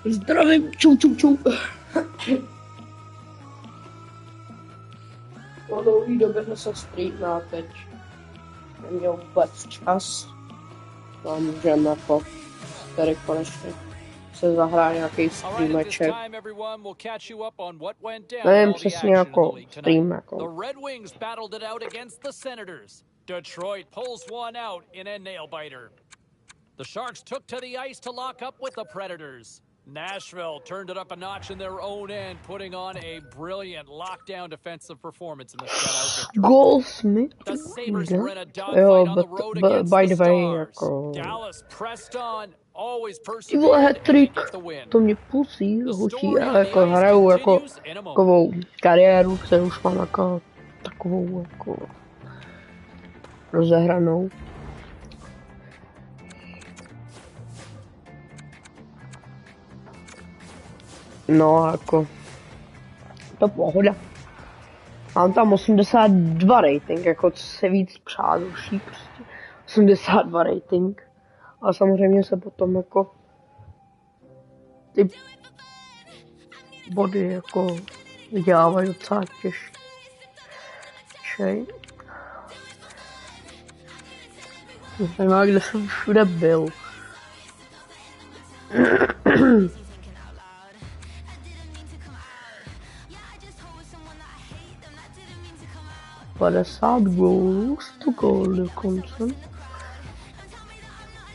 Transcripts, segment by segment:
Zdravím, čau. Po dlouhý době se streamá teď. Neměl vůbec čas. No, můžeme jako tady konečně se zahrát nějaký streameček. Nevím přesně jako stream jako. The Red Wings battled it out against the Senators. Detroit pulls one out in a nail-biter. The Sharks took to the ice to lock up with the Predators. Nashville turned it up a notch in their own end, putting on a brilliant lockdown defensive performance in the shutout victory. Goal Smith. The Sabres were in a dogfight on the road against by the the way, Stars. jako... Dallas pressed on, always Ty vole, persevered, and hat-trick, gets the win. to mě pusí, hutí, ale jako hraju jako takovou kariéru, kterou už mám jako takovou jako rozehranou. No jako, to pohoda. Mám tam 82 rating, jako co se víc přát ruší prostě. 82 rating. A samozřejmě se potom jako ty body jako vydělávají docela těžké. Zajímavé, kde jsem všude byl. Padesát gólů, 100 gólů dokonce.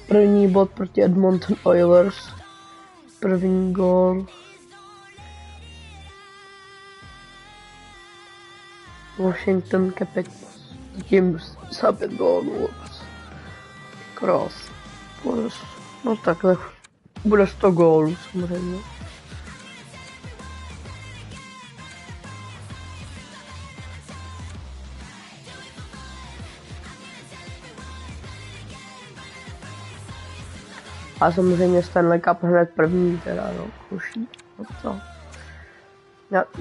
První bod proti Edmonton Oilers. První gól. Washington Capitals. Tím za 5 gólů. Krás. No takhle. Bude 100 gólů samozřejmě. A samozřejmě Stanley Cup hned první teda, no, kuší, no co.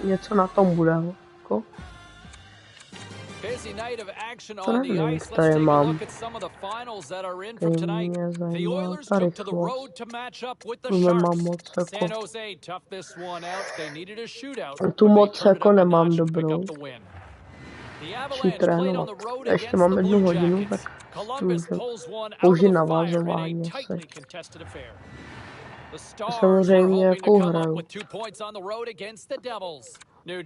Něco na tom bude, jako. To nevím, jak tady mám. Tady mě zajímá ta rychlost. Tuhle mám moc jako. Tu moc jako nemám dobrou. Musím trénovat. Ještě mám 1 hodinu, tak můžu použít navázování asi. Samozřejmě jakou hraju.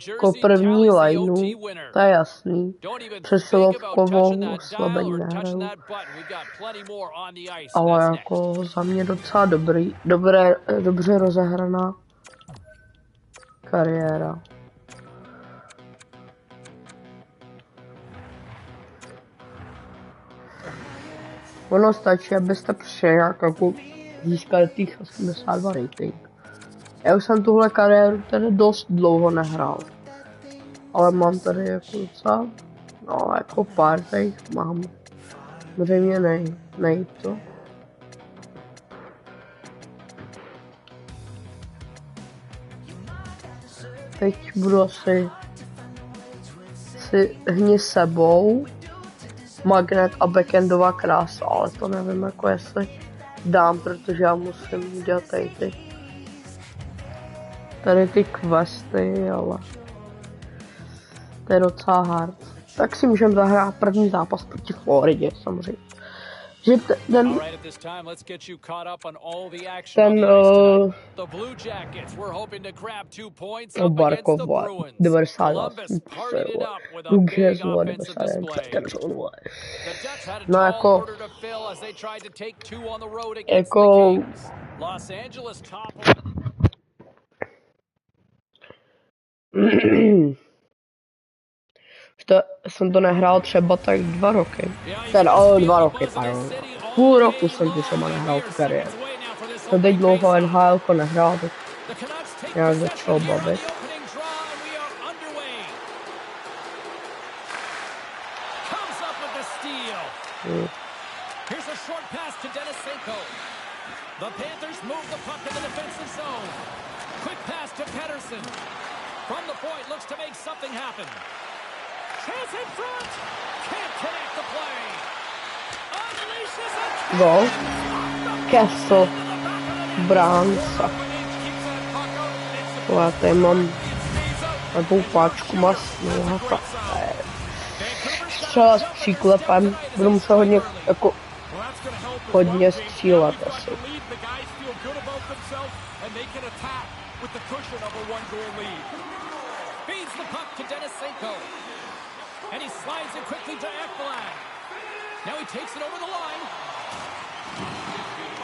Jako první lineu, to je jasný. Přesilovkovou oslabení nehraju. Ale jako za mě docela dobře rozehraná kariéra. Ono stačí, abyste přišli jako získali těch 82 rating. Já už jsem tuhle kariéru tady dost dlouho nehrál. Ale mám tady jako docela, no jako pár tady mám. Zřejmě nejít to. Teď budu asi si hni sebou. Magnet a backendová krása, ale to nevím jako jestli dám, protože já musím udělat tady ty questy, ale to je docela hard. Tak si můžeme zahrát první zápas proti Floridě, samozřejmě. Že ten Barkov 98, Lukas 99, no jako jsem to nehrál třeba tak 2 roky. Teda 2 roky, pardon. Půl roku jsem tu sama nehrál tu kariéru. To teď dlouho NHL nehrál, tak nějak začal bavit. From the point, looks to make something happen. Chance in front. Can't connect the play. Unleashes a Goal. Castle. Browns. Já tady mám takovou páčku masnou a tak. Střela s příklepem. Budu muset hodně, jako, hodně střílet asi. Now he takes it over the line.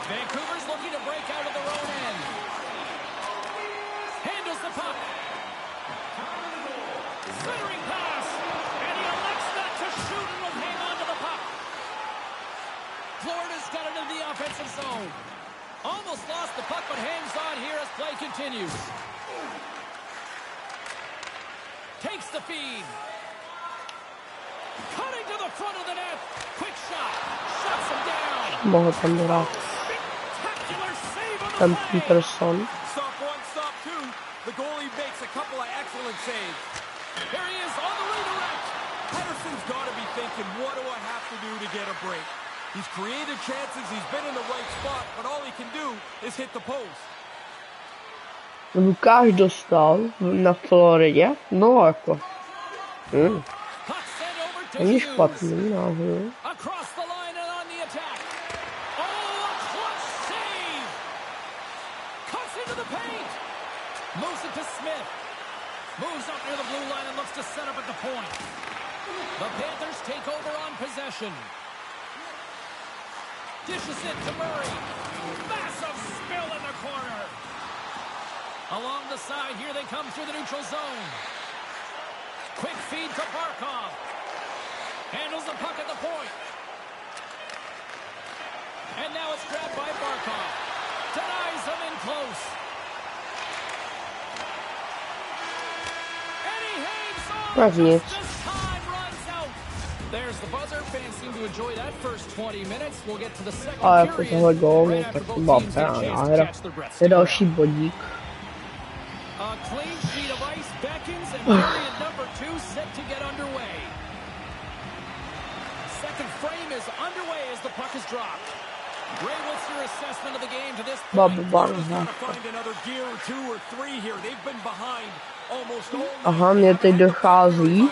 Vancouver's looking to break out of their own end. Handles the puck. Centering pass. And he elects not to shoot and will hang on to the puck. Florida's got it in the offensive zone. Almost lost the puck, but hangs on here as play continues. Takes the feed. Cutting to the front of the net. Quick shot. Shuts him down. Mohl tam dát Spectacular save on ten the play. Peterson. Stop one, stop two. The goalie makes a couple of excellent saves. Here he is on the redirect. Pedersen's got to be thinking, what do I have to do to get a break? He's created chances, he's been in the right spot, but all he can do is hit the post. Lukáš dostal na Floridě, no jako. Puck sent over to Není Hughes. špatný náhodou. Across the line and on the attack. Oh, a clutch save. Cuts into the paint. Moves it to Smith. Moves up near the blue line and looks to set up at the point. The Panthers take over on possession. Dishes it to Murray. Massive spill in the corner. Along the side, here they come through the neutral zone. Quick feed to Barkov. Handles the puck at the point. And now it's grabbed by Barkov. Denies him in close. And he hangs on. That's it. Just as time runs out. There's the buzzer. Fans seem to enjoy that first 20 minutes. We'll get to the second A jako period. tohle gól, no right after tak both to byla teams get a úplná chance to nádhera. catch their breaths. Je další bodík. A clean sheet of ice beckons, and period number 2 set to get underway. Second frame is underway as the puck is dropped. Ray, what's your assessment of the game to this point? Florida's got to find another gear or two or three here. They've been behind almost all night. Aha, mně teď dochází.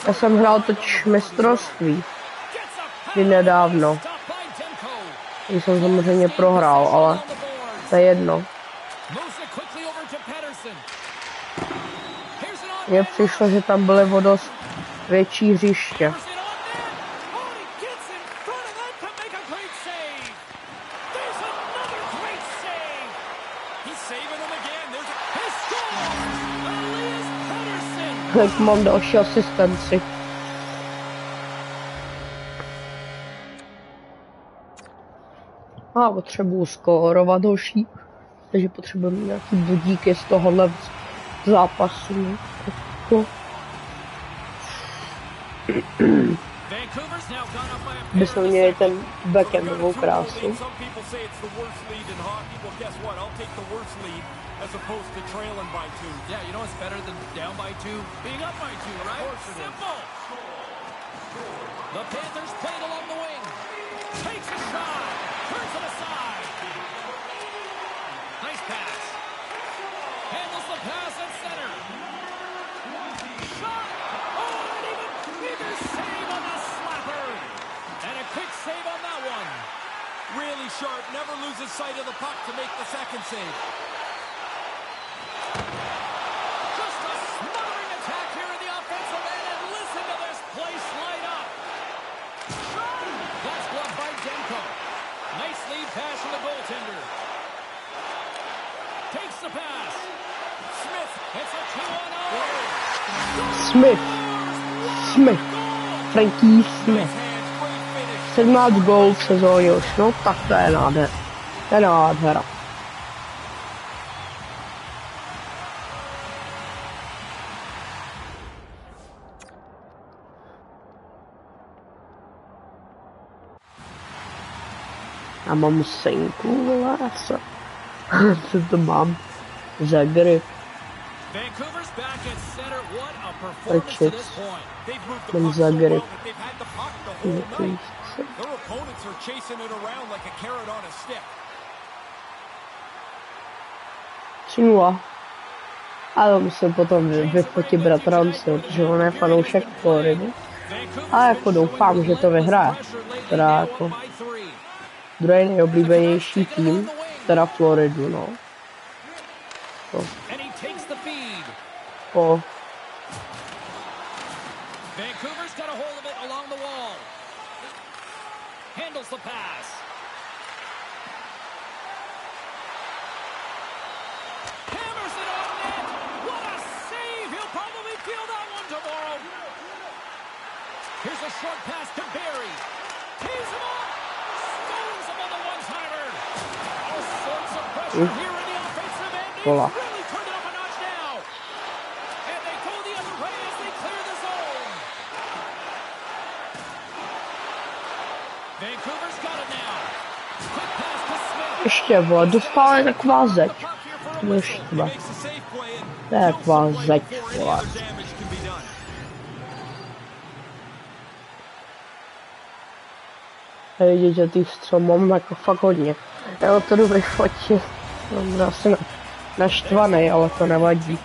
Já jsem hrál teď mistrovství. I nedávno. Když jsem samozřejmě prohrál, ale to je jedno. Mně přišlo, že tam byly o dost větší hřiště. Tak mám další asistenci. A potřebuju skórovat další. Takže potřebujeme nějaký budíky z tohohle zápasu. Jako. Bychom měli ten backendovou krásu. As opposed to trailing by 2. Yeah, you know what's better than down by 2? Being up by 2, right? Simple! The Panthers played along the wing. Takes a shot. Turns it aside. Nice pass. Handles the pass at center. Shot! Oh, and even bigger save on the slapper. And a quick save on that one. Really sharp, never loses sight of the puck to make the second save. Just a smothering attack here in the offensive end, and listen to this place light up. That's blocked by Demko. Nice lead pass from the goaltender. Takes the pass. Smith hits a 2-on-0. Smith. Frankie Smith. 17 gólů v sezóně už, no tak to je nádhera. To je nádhera. Já mám synku, vole, co to mám? Zagreb. Vancouver's back at center. What a performance to this point. They've moved the Mám puck so well Zagreb. that they've had the puck the whole night. Their opponents are chasing it around like a carrot on a stick. 3-0. Ale musím potom vyfotit bratranci, protože on je fanoušek Floridy. A jako doufám, že to vyhraje. Teda jako druhý nejoblíbenější tým, teda Floridu, no. Po. Vancouver's got a hold of it along the wall. Handles the pass. Hammers it on net. What a save! He'll probably feel that one tomorrow. Here's a short pass to Barry. Tees him up. Stones him on the one-timer. All sorts of pressure here in the offensive end. He's really turned it up a notch now. And they go the other way as they clear the zone. Vancouver's got it now. Quick pass to Smith. Ještě vole, dostala taková zeď. Ještě to je taková zeď, vole. Vidět, že těch střel mám jako fakt hodně. Já to jdu vyfotit. Jsem asi naštvaný, ale to nevadí.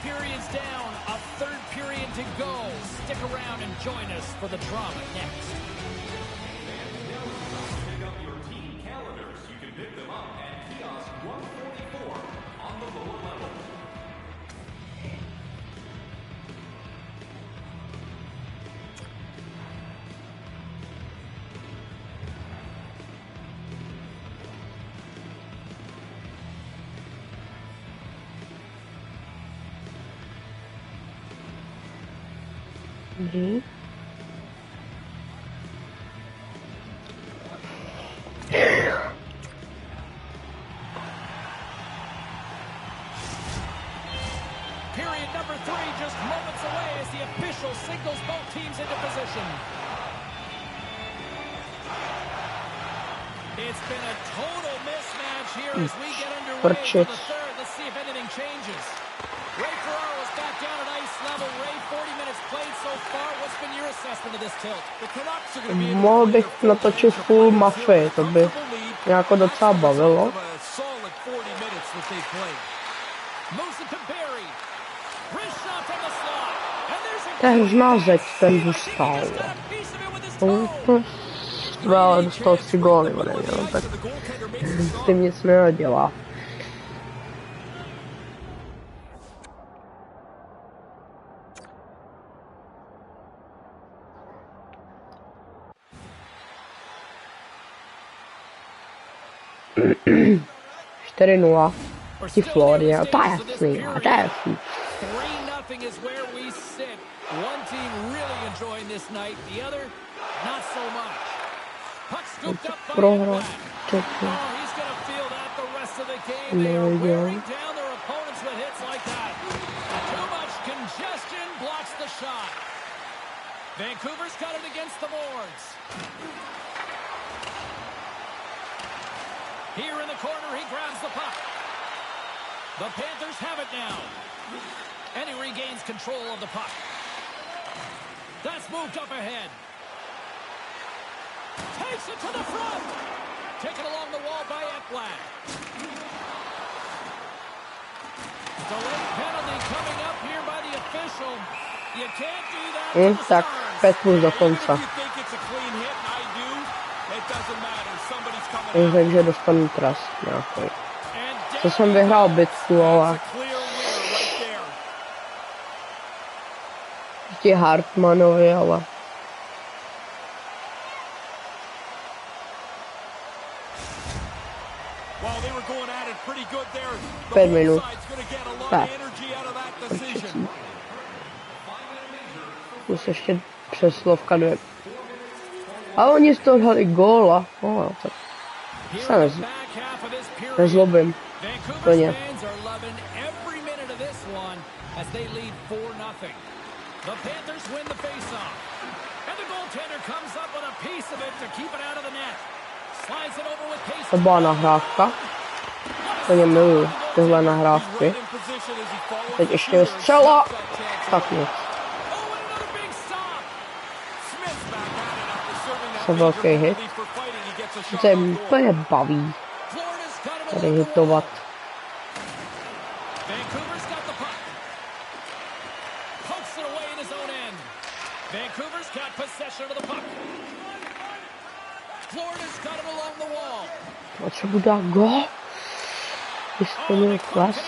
Mhm. Period number 3 just moments away as the official signals both teams into position. It's been a total mismatch here as we get underway into the third. Let's see if anything changes. Ray Ferraro is back down at ice level. Ray, 40 minutes played so far. What's been your assessment of this tilt? The Canucks are going to be mohl bych natočit full mafii, to by mě jako docela bavilo. To je hrozná zeď, ten dostal. Ale dostal 3 góly, no, tak s tím nic nedělá. Čtyři nula proti Floridě, to je jasný, to je jasný. Prohrál, čekaj. Neviděl. Vancouver's got it against the boards. Here in the corner, he grabs the puck. The Panthers have it now. And he regains control of the puck. That's moved up ahead. Takes it to the front. Taken along the wall by Ekblad. Delayed penalty coming up here by the official. You can't do that. Tak, 5 plus do konce. Takže dostanu trest nějaký. To jsem vyhrál bitku, ale ti Hartmanovi, ale 5 minut. Tak. Plus ještě přeslovka 2. A oni z toho dali góla. Tak se nezlobím. Plně. To byla nahrávka. Plně miluji tyhle nahrávky. Teď ještě střela. Tak nic. To je velký hit. To je úplně baví. Tady hitovat. Florida's got it along the wall. Potřebuji dát gól. Vysplnil quest.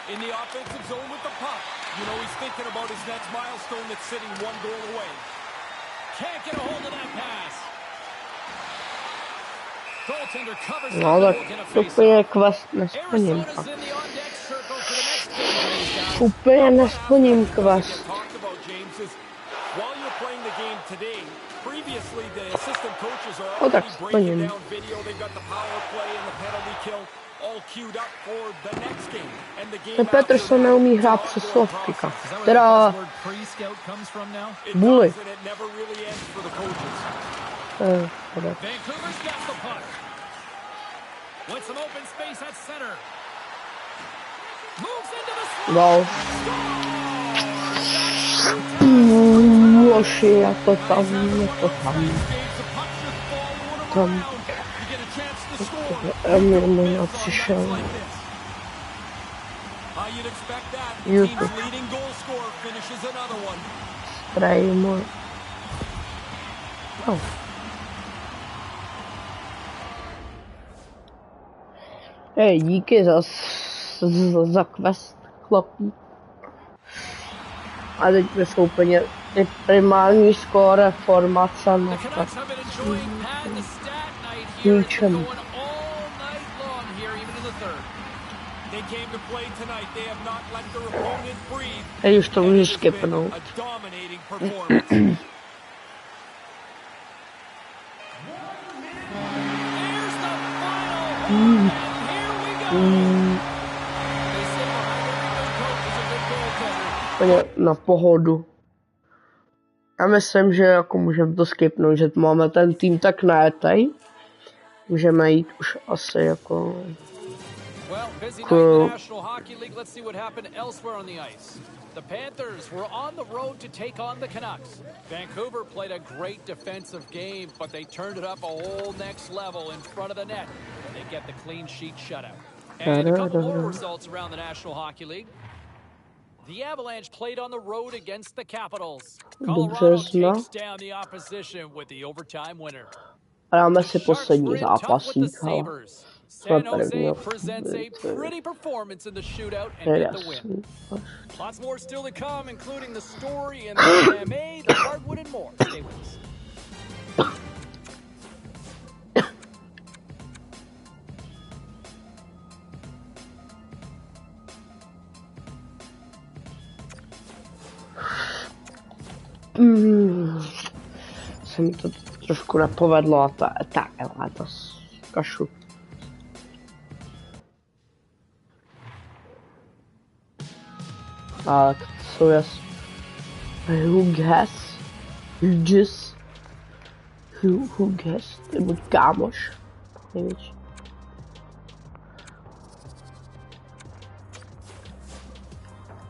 In the offensive zone with the puck. You know he's thinking about his next milestone that's sitting one goal away. Can't get a hold of that pass. Goaltender covers No tak úplně quest nesplním. Arizona's in the on-deck circle for the next game. Úplně nesplním quest. While you're playing the game today, previously the assistant coaches are O tak already breaking splním. down video. They've got the power play and the penalty kill all queued up for the next game. And the game Peterson neumí hrát přeslovky. Teda Bully. Vancouver's got the puck. With some open space at center. Moves into the slot. Gol. Loši, je to tam. Tam. Emil přišel. YouTube. Streamer. Oh. Hej, díky za quest, chlapí. A teď my jsou úplně ty primární skóre, formace, no tak ničem. Teď už to můžu skipnout. Úplně na pohodu. Já myslím, že jako můžeme to skipnout, že máme ten tým tak najetej. Můžeme jít už asi jako The Panthers were on the road to take on the Canucks. Vancouver played a great defensive game, but they turned it up a whole next level in front of the net, and they get the clean sheet shutout. And a couple more results around the National Hockey League. The Avalanche played on the road against the Capitals. Colorado takes down the opposition with the overtime winner. Dáme si poslední zápasík. San Jose presents a pretty performance in the shootout and get the win. Lots more still to come, including the story and the MMA, the hardwood, and more. Stay with us. Se mi to trošku nepovedlo a to kašu. Tak, co je who guess, to je buď kámoš, největší.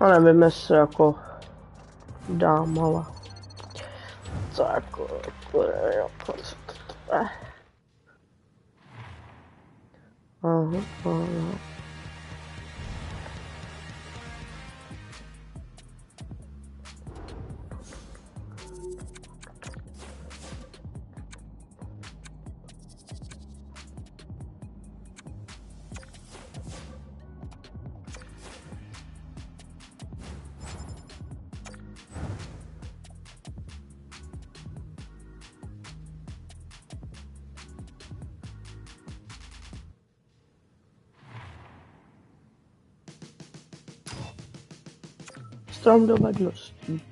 A nevím, jestli jako dám, ale co jako aha. Strom dovedností.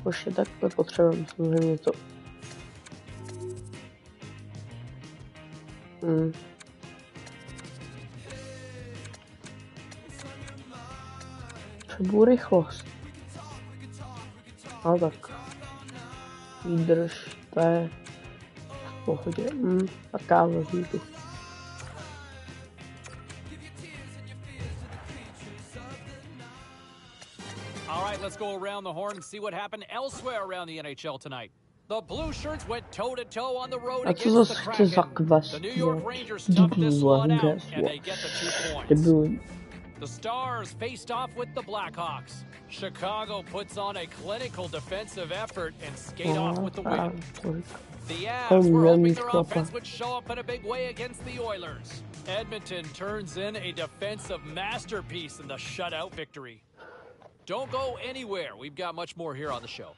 Už je takhle potřebujeme samozřejmě to. Potřebuji rychlost. No tak. Výdrž, to je v pohodě. Tak já vezmu tu. Let's go around the horn and see what happened elsewhere around the NHL tonight. The blue shirts went toe-to-toe on the road against the Kraken. The New York Rangers stuffed this one out, and they get the 2 points. The Stars faced off with the Blackhawks. Chicago puts on a clinical defensive effort and skate off with the win. The Avs were hoping their offense would show up in a big way against the Oilers. Edmonton turns in a defensive masterpiece in the shutout victory. Don't go anywhere. We've got much more here on the show.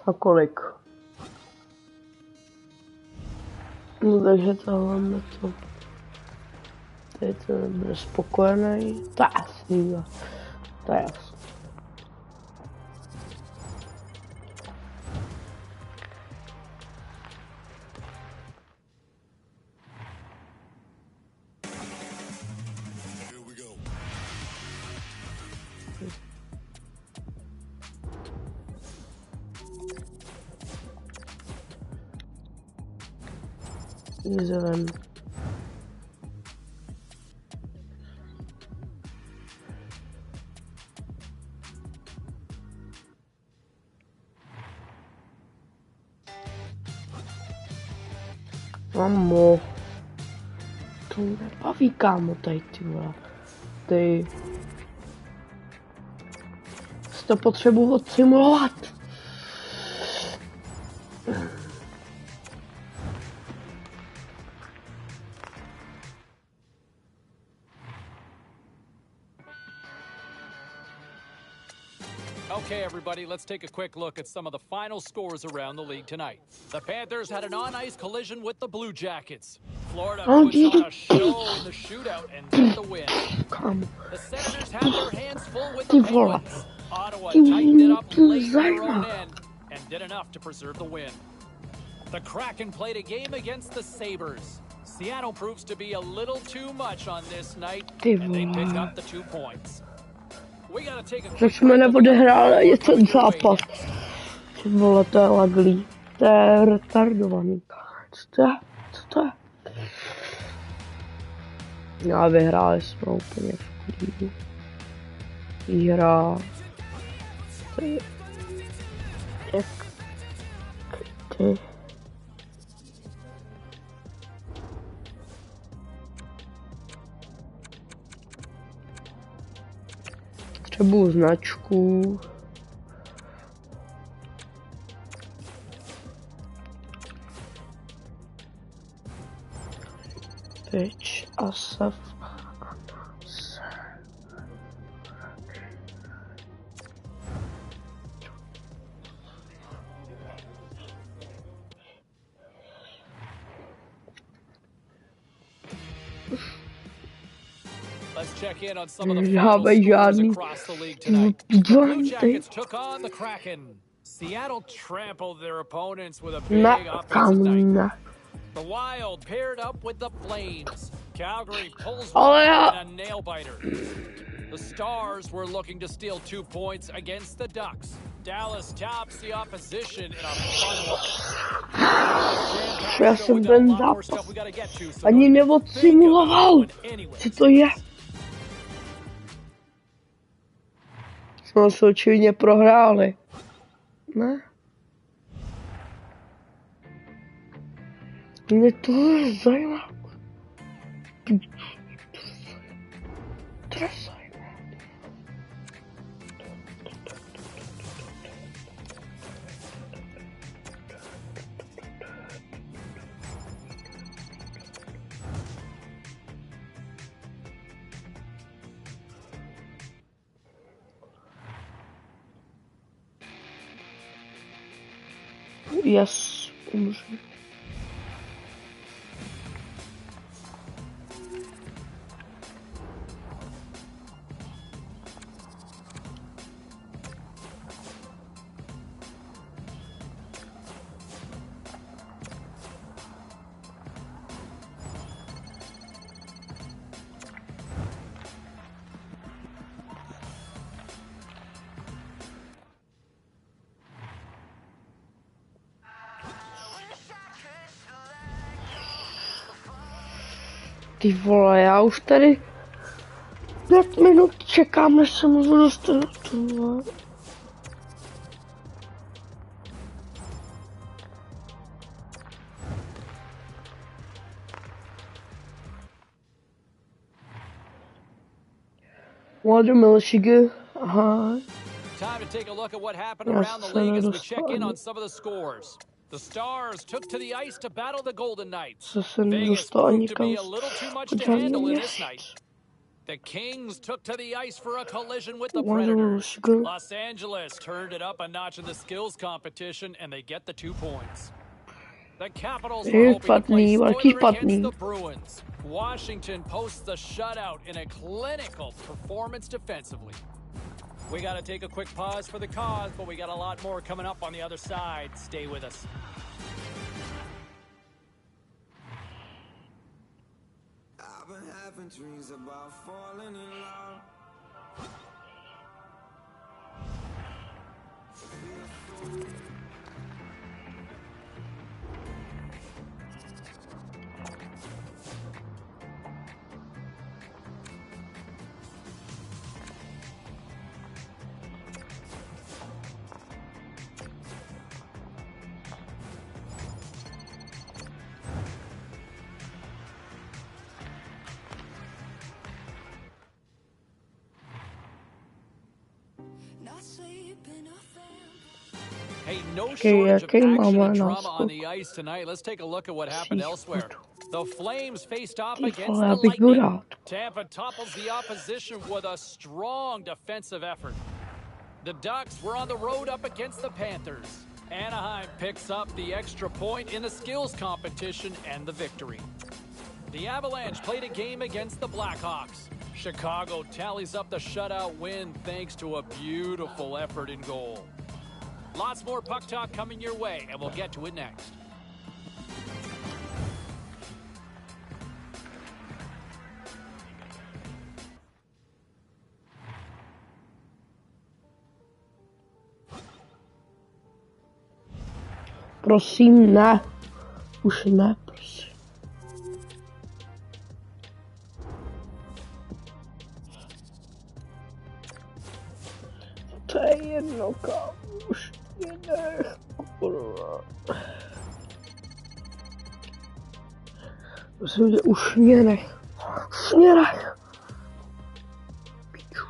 A kolik? No takže tohle to. Teď to nebude spokojený. To je jasný. To je jasný. Zelen. Amo. To nebaví, kámo, tady, ty vole. Ty. Si to potřebuji odsimulovat. Okay, everybody, let's take a quick look at some of the final scores around the league tonight. The Panthers had an on-ice collision with the Blue Jackets. Florida puts on a show in the shootout and get the win. The Senators had their hands full with the Penguins. Ottawa tightened it up late in their own end and did enough to preserve the win. The Kraken played a game against the Sabres. Seattle proves to be a little too much on this night, and they picked up the 2 points. Proč jsme neodehráli ten zápas? Ty vole, to je laglý. To je retardovaný. Co to je? Já vyhráli jsme úplně v klidu. Výhra. Ty. Jak? Ty. Potřebuju značku. Pitch a save. Let's check in on some of the final scores across the league tonight. The Blue Jackets took on the Kraken. Seattle trampled their opponents with a big offensive night. The Wild paired up with the Flames. Calgary pulls one in a nail-biter. The Stars were looking to steal 2 points against the Ducks. Dallas tops the opposition in a fun one. Já jsem ten zápas ani neodsimuloval. Co to je? Jsme se očividně prohráli. Ne? Mě to zajímá. Yes, umřu. Ty vole, já už tady 5 minut čekám, než se můžu dostat do toho. Michigan. Aha. Time to take a look at what happened around the league as we check in on some of the scores. The Stars took to the ice to battle the Golden Knights. Vegas proved to be a little too much to handle in this night. The Kings took to the ice for a collision with the Predators. Los Angeles turned it up a notch in the skills competition, and they get the 2 points. The Capitals were hoping to play spoiler against the Bruins. Washington posts the shutout in a clinical performance defensively. We got to take a quick pause for the cause, but we got a lot more coming up on the other side. Stay with us. I've been having dreams about falling in love. Hey, no shortage of action and drama on the ice tonight. Let's take a look at what happened elsewhere. The Flames faced off against the Lightning. Tampa topples the opposition with a strong defensive effort. The Ducks were on the road up against the Panthers. Anaheim picks up the extra point in the skills competition and the victory. The Avalanche played a game against the Blackhawks. Chicago tallies up the shutout win thanks to a beautiful effort in goal. Lots more puck talk coming your way, and we'll get to it next. Prosím, ne. Už ne, prosím. To je jedno, kámo. Už jedeš, kurva. Prosím tě, už mě nech. Už mě nech. Piču.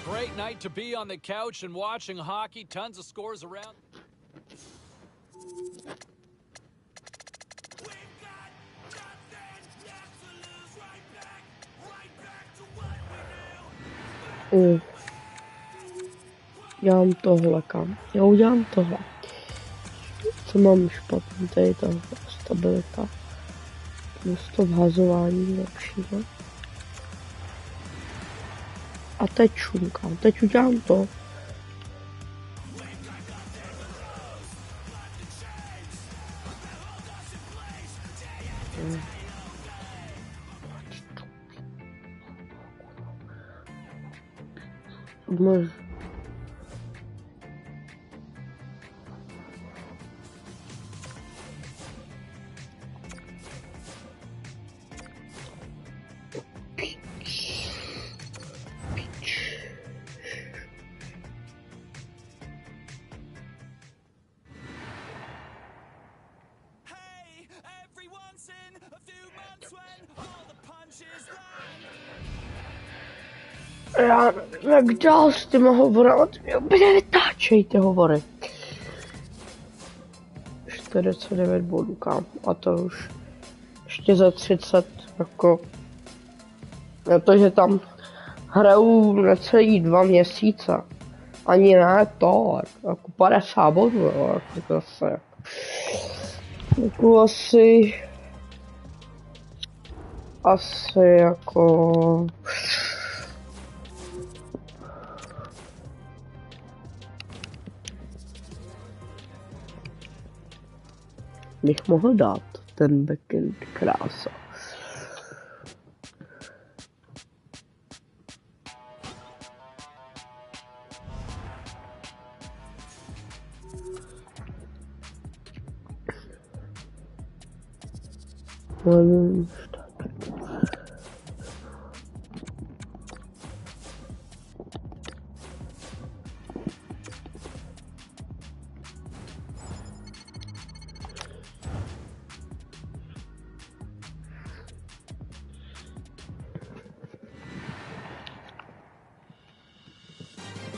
Great night to be on the couch and watching hockey. Tons of scores around. Dělám tohle, kam. Já udělám tohle. Co mám špatný, tady ta stabilita. Plus to vhazování lepšího. A teď šunkám, teď udělám to. Já nevím, jak dál s těma hovorama, vy nevytáčejte hovory. 49 bodů, kam, a to už ještě za 30, jako, protože tam hraju necelý 2 měsíce, Ani ne, tak. Jako 50 bodů, jo, jako zase. Jako asi jako... bych mohl dát ten backend, krása.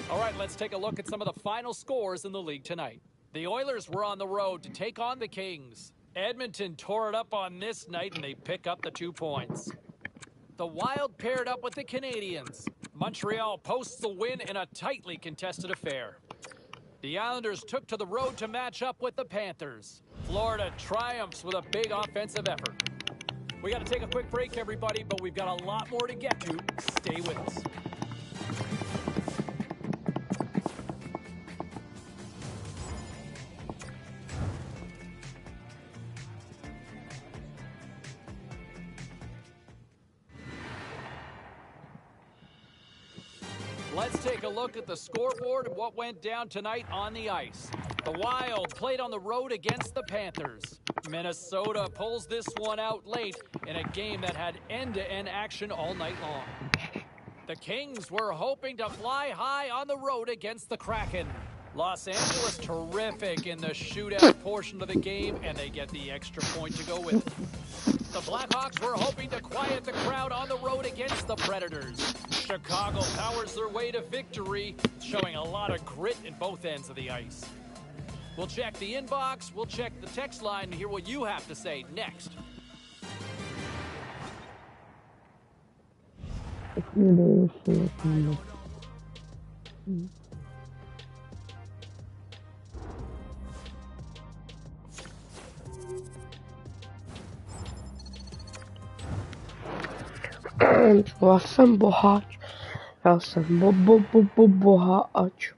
All right, let's take a look at some of the final scores in the league tonight. The Oilers were on the road to take on the Kings. Edmonton tore it up on this night, and they pick up the 2 points. The Wild paired up with the Canadiens. Montreal posts the win in a tightly contested affair. The Islanders took to the road to match up with the Panthers. Florida triumphs with a big offensive effort. We got to take a quick break, everybody, but we've got a lot more to get to. Stay with us. Let's take a look at the scoreboard and what went down tonight on the ice. The Wild played on the road against the Panthers. Minnesota pulls this one out late in a game that had end-to-end action all night long. The Kings were hoping to fly high on the road against the Kraken. Los Angeles terrific in the shootout portion of the game, and they get the extra point to go with it. The Blackhawks were hoping to quiet the crowd on the road against the Predators. Chicago powers their way to victory, showing a lot of grit in both ends of the ice. We'll check the inbox, we'll check the text line, and hear what you have to say next. Já jsem boháč. Já jsem boháč.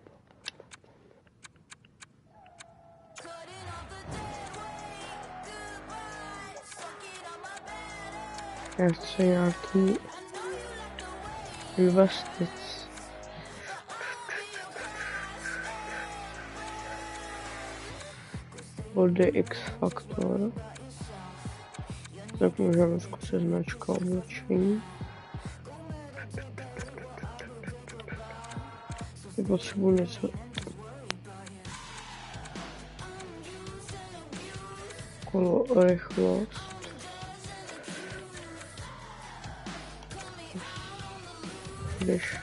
Já chci nějaký investic. Body X Factor. Tak můžeme zkusit značka oblečení. Potřebuji něco okolo rychlost. Když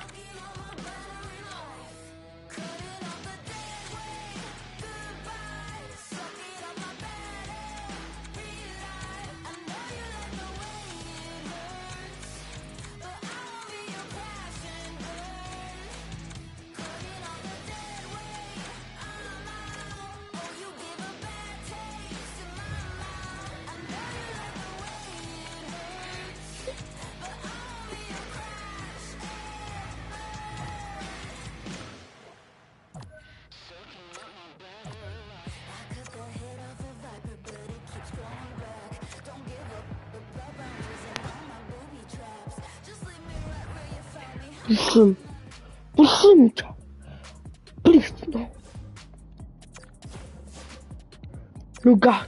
Pusím tě. Please, no. You got.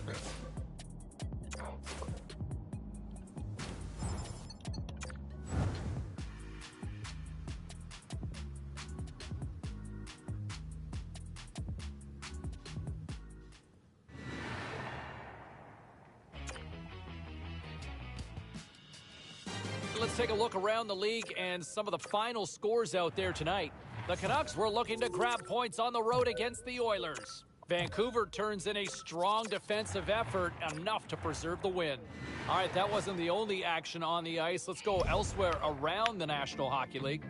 Let's take a look around the league and some of the final scores out there tonight. The Canucks were looking to grab points on the road against the Oilers. Vancouver turns in a strong defensive effort, enough to preserve the win. All right, that wasn't the only action on the ice. Let's go elsewhere around the National Hockey League.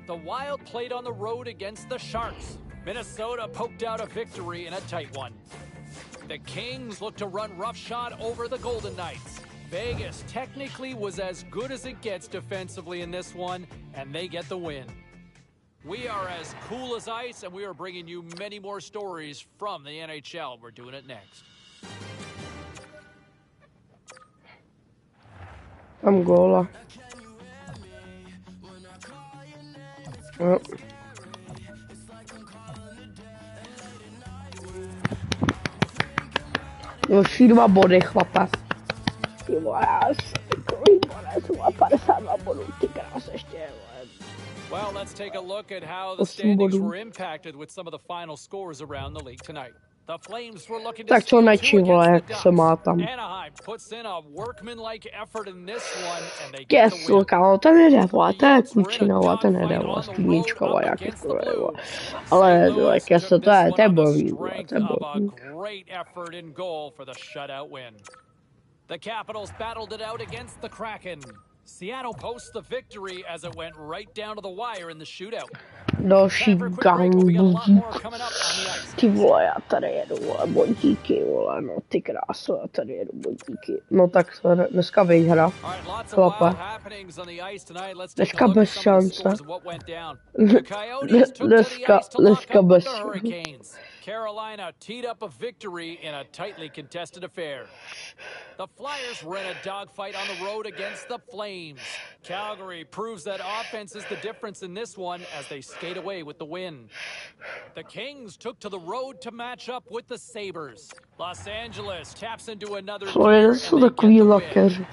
The Wild played on the road against the Sharks. Minnesota poked out a victory in a tight one. The Kings looked to run roughshod over the Golden Knights. Vegas technically was as good as it gets defensively in this one, and they get the win. We are as cool as ice, and we are bringing you many more stories from the NHL. We're doing it next. I'm góla. Jo, 2 body, chlape. Ty vole, já jsem takový bonus, 52 bodů, ty krás ještě, vole. Well, let's take a look at how the standings were impacted with some of the final scores around the league tonight. The Flames were looking to Tak co neči, vole, jak se má tam. Anaheim puts in a workman-like effort in this one, and they get the win. Yes, kámo, ten jede, vole, to je klučina, vole, ten jede, vole, stupnička, vole, jak je kurva, vole. Ale, jak je se to je bojový, vole, to je bojový. Great effort in goal for the shutout win. The Capitals battled it out against the Kraken. Seattle posts the victory as it went right down to the wire in the shootout. Další gambuzík. Ty vole, já tady jedu, vole, bodíky, vole, no ty kráso, já tady jedu bodíky. No tak se dneska vyhra, chlape. Dneska bez šance. Dneska bez šance. Carolina teed up a victory in a tightly contested affair. The Flyers were in a dogfight on the road against the Flames. Calgary proves that offense is the difference in this one as they skate away with the win. The Kings took to the road to match up with the Sabres. Los Angeles taps into another gear and they get the win.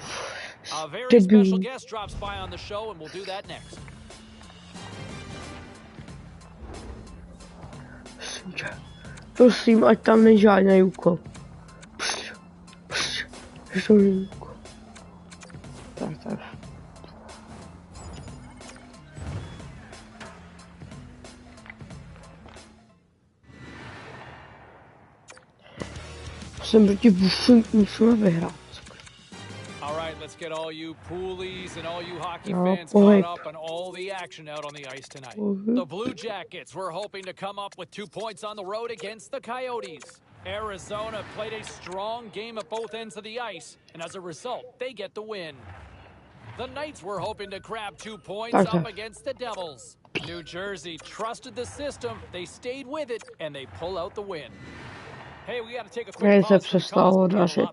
A very special guest drops by on the show and we'll do that next. Prosím, ať tam není žádný úkol. Tak. Jsem proti Bušu, musíme vyhrát. Let's get all you poolies and all you hockey fans caught up on all the action out on the ice tonight. The Blue Jackets were hoping to come up with 2 points on the road against the Coyotes. Arizona played a strong game at both ends of the ice, and as a result, they get the win. The Knights were hoping to grab 2 points up against the Devils. New Jersey trusted the system, they stayed with it, and they pull out the win. Hey, we gotta take a quick pause.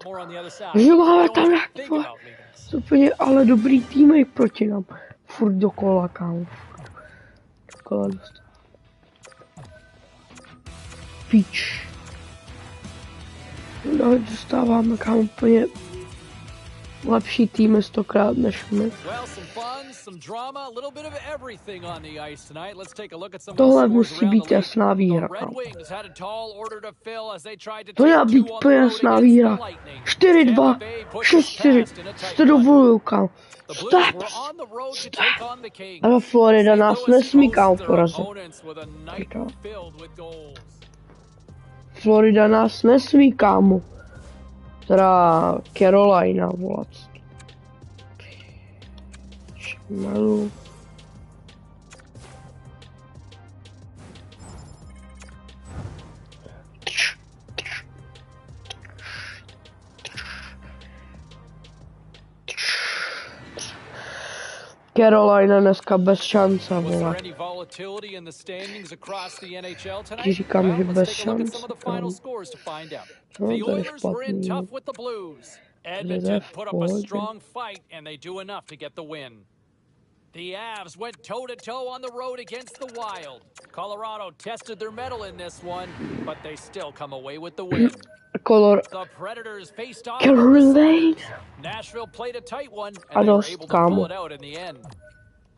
More on the other side. Think about me. Úplně, ale dobrý týmy proti nám. Furt dokola, kámo. Dokola dostat. Píč. No, dostáváme, kámo, úplně lepší týmy 100krát než my. Tohle musí být jasná výhra, kámo. To měla být úplně jasná výhra. 4-2, 6-4, to dovoluju, kámo. Stop! Ale Florida nás nesmí, kámo, porazit. Florida nás nesmí, kámo. Teda Carolina, volat. Šmelu. Carolina dneska bez šance, vole. Ti říkám, že bez šance. No, to je špatný. Edmonton put up a strong fight and they do enough to get the win. The Avs went toe-to-toe on the road against the Wild. Colorado tested their mettle in this one, but they still come away with the win. The Predators faced off. Nashville played a tight one, and they were able to pull it out in the end.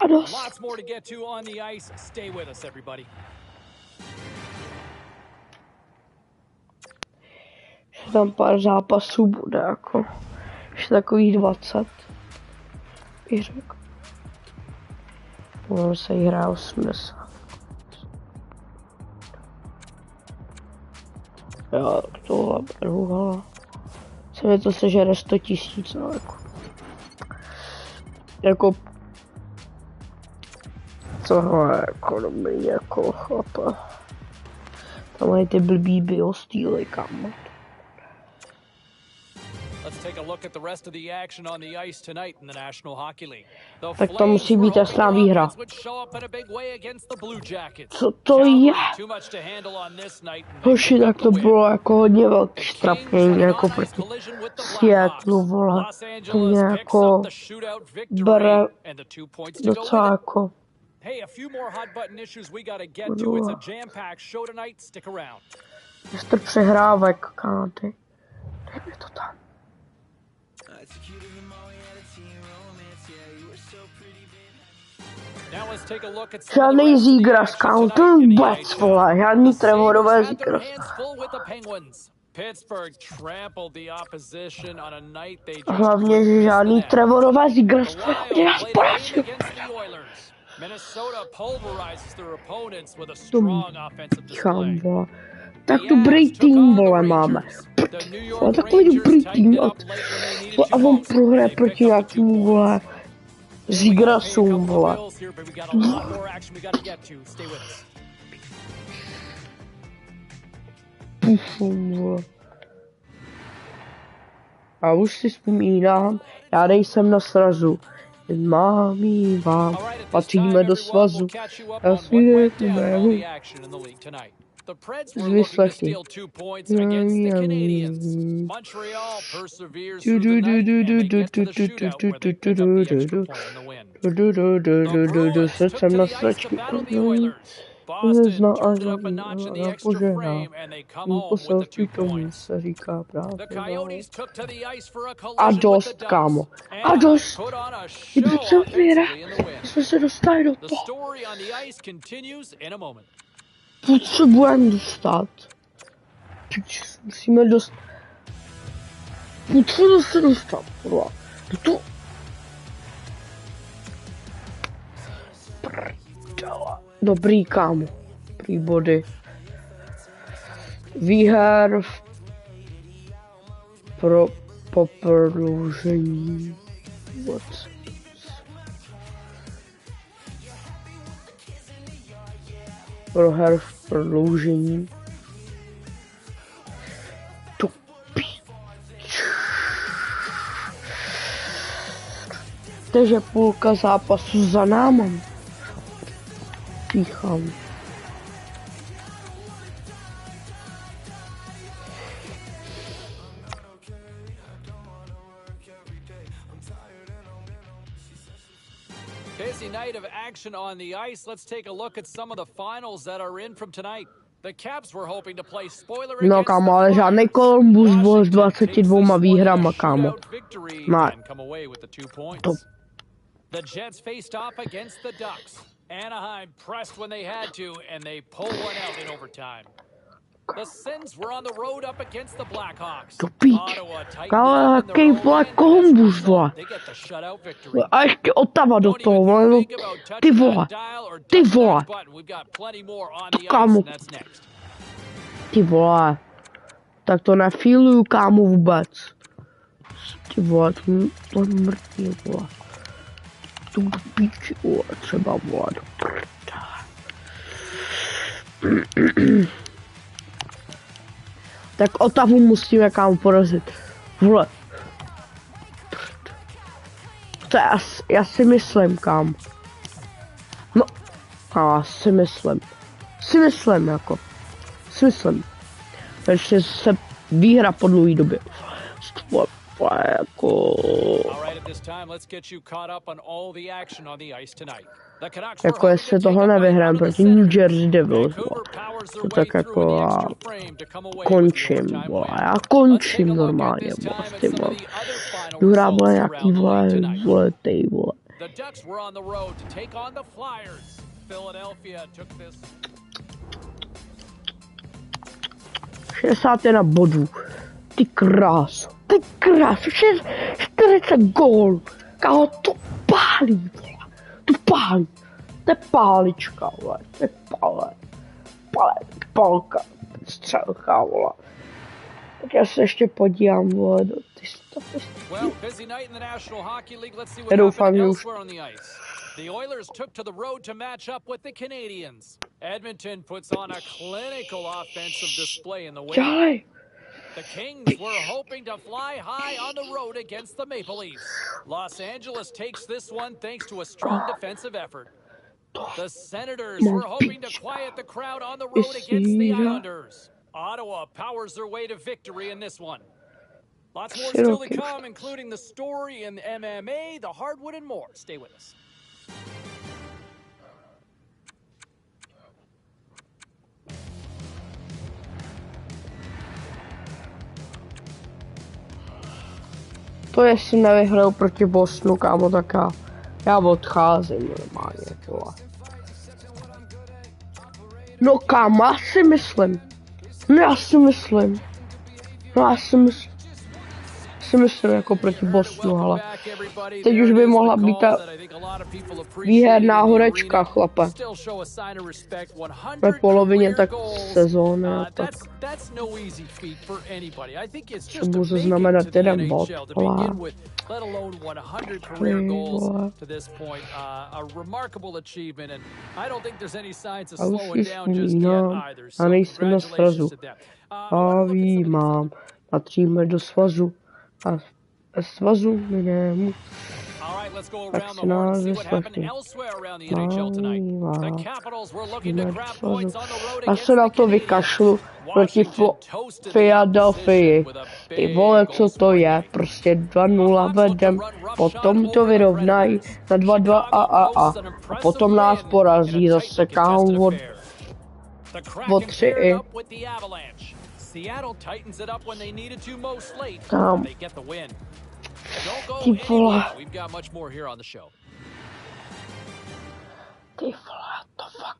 Lots more to get to on the ice. Stay with us, everybody. Tam pár zápasů bude jako. Ještě takových 20. Bych řekl. Ono se jí hrá 80. Jo, tohle beru, se mi to sežere 100 000, no jako Tohle jako dobrý, jako chlape. Tam mají ty blbý biostýly, kámo. Let's take a look at the rest of the action on the ice tonight in the National Hockey League. The Tak to musí být jasná výhra. Co to je? Hoši, tak to bylo jako hodně velký strapnění, jako proti Seattlu, vole. To mě jako bere docela jako... Hey, a few more hot button issues we gotta get to. It's a jam-packed show tonight. Stick around. Mistr přehrávek, káty. Dej mi to tam. Žádnej zígras, kámo, to je vůbec, vole, žádný Trevorové zígras. Hlavně, že žádný Trevorové zígras, kde nás porazil. Dobrý, vole. Tak dobrý tým, vole, máme. Vole, takový dobrý tým a on prohraje proti nějakému, vole, zígrasům, vole. Pufum, vole. A už si vzpomínám, já nejsem na srazu. Mám vám, patříme do svazu. Já si nekumému. Vyslechni. Srdcem na sračky. Nezná a požehná. Poselství tomu se říká právě. A dost, kámo. A dost. Kdyby co věra, jsme se dostali do toho. Potřebujeme dostat. Musíme dostat. Potřebujeme se dostat. Do toho. Dobrý, kámo. Dobrý body. Výher pro prodloužení. Pro her v prodloužení. Takže půlka zápasu za náma. Píchám. Busy night of action on the ice. Let's take a look at some of the finals that are in from tonight. The Caps were hoping to play spoiler. No kámo, ale žádnej Columbus byl s 22 výhrama, kámo. Ne. To. The Jets faced off against the Ducks. Anaheim pressed when they had to, and they pulled one out in overtime. The Sens were on the road up against the Blackhawks. To píč. Kámo, jaký vole Columbus, vole. A ještě Ottawa do toho, vole. No, ty vole. Ty vole. To kámo. Ty vole. Tak to nefíluju, kámo, vůbec. Ty vole, to mrtvý, vole. Tu do píči, vole, třeba, vole, do prdele. Tak Ottawu musíme, kámo, porazit. Vole. To je já si myslím, kámo. No, já si myslím. Jako. Takže se výhra po dlouhý době. Jako... Jako jestli tohle nevyhrám proti New Jersey Devils, to tak jako já končím, já končím normálně, ty vole. Důra bude nějaký vole, tej vole. 61 bodů, ty krás, 40 gól, kámo, to pálí, vole. To je pálička, vole, to je palka, střelka, vole. Tak já se ještě podívám, vole, do ty statistiky. Well, busy night in the National Hockey League. Let's see what Já doufám, happened že už... elsewhere on the ice. The Oilers took to the road to match up with the Canadiens. Edmonton puts on a clinical offensive display in the win. Dělej! The Kings were hoping to fly high on the road against the Maple Leafs. Los Angeles takes this one thanks to a strong defensive effort. The Senators were hoping to quiet the crowd on the road against the Islanders. Ottawa powers their way to victory in this one. Lots more still to come, including the story in MMA, the hardwood, and more. Stay with us. To jestli nevyhraju proti Bostonu, kámo, tak já odcházím normálně, vole. No kámo, já si myslím. Jako proti Bostonu, ale teď už by mohla být ta výherná horečka, chlape. Ve polovině tak sezóny a tak. Co bude znamenat jeden bod, ale... A nejsem na srazu. A mám. Patříme do svazu. A svazu jinému. Tak si nás vyslechni. Já se na to vykašlu proti Philadelphii. Ty vole, co to je? Prostě 2-0 vedem, potom to vyrovnají na 2-2 a potom nás porazí zase kámo od 3 i. Tam. Ty vole. To fakt.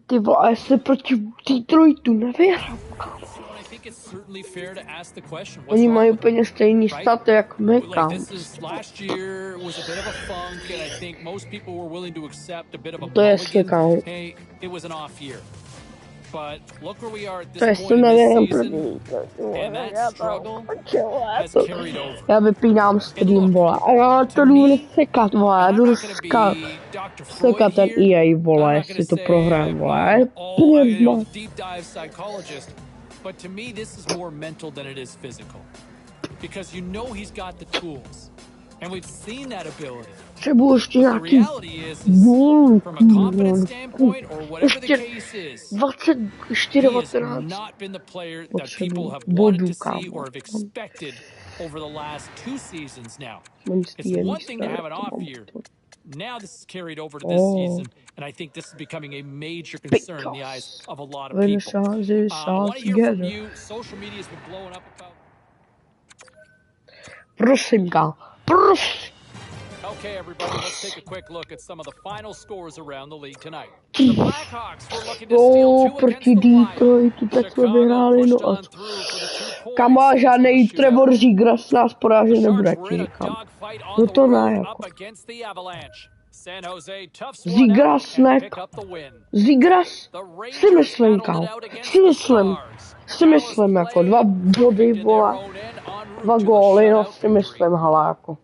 Ty vole, jestli proti Detroitu nevyhrám. Oni mají úplně stejný staty jak my, kámo. To je jestli, kámo. To jestli nevyhrám proti. Já vypínám stream, vole. A já to jdu sekat, vole. Já jdu sekat ten EA, vole, jestli to prohrám, vole. But to me, this is more mental than it is physical. Because you know he's got the tools. And we've seen that ability. The reality is from a confidence standpoint, or whatever the case is, he has not been the player that people have wanted to see or have expected over the last 2 seasons now. It's one thing to have an off year. Now this is carried over to this season, and I think this is becoming a major concern in the eyes of a lot of people. I want to hear from you. Social media has been blowing up about... Okay, everybody, let's take a quick look at some of the final scores around the league tonight. The Blackhawks were looking to steal 2 against the Wild. Chicago pushed on through for the 2 points. Žádnej Trevor Zegras nás porážet The nebude, Sharks were in a říkám. dogfight No on the to ne, road jako. up against the Avalanche. San Jose toughs one out Zegras and ne, pick up the win. Zegras, The si Rangers myslím, battled kámo. it out against Si the myslím, Stars. jako 2 body, vole. 2 góly, no si myslím, hala, jako.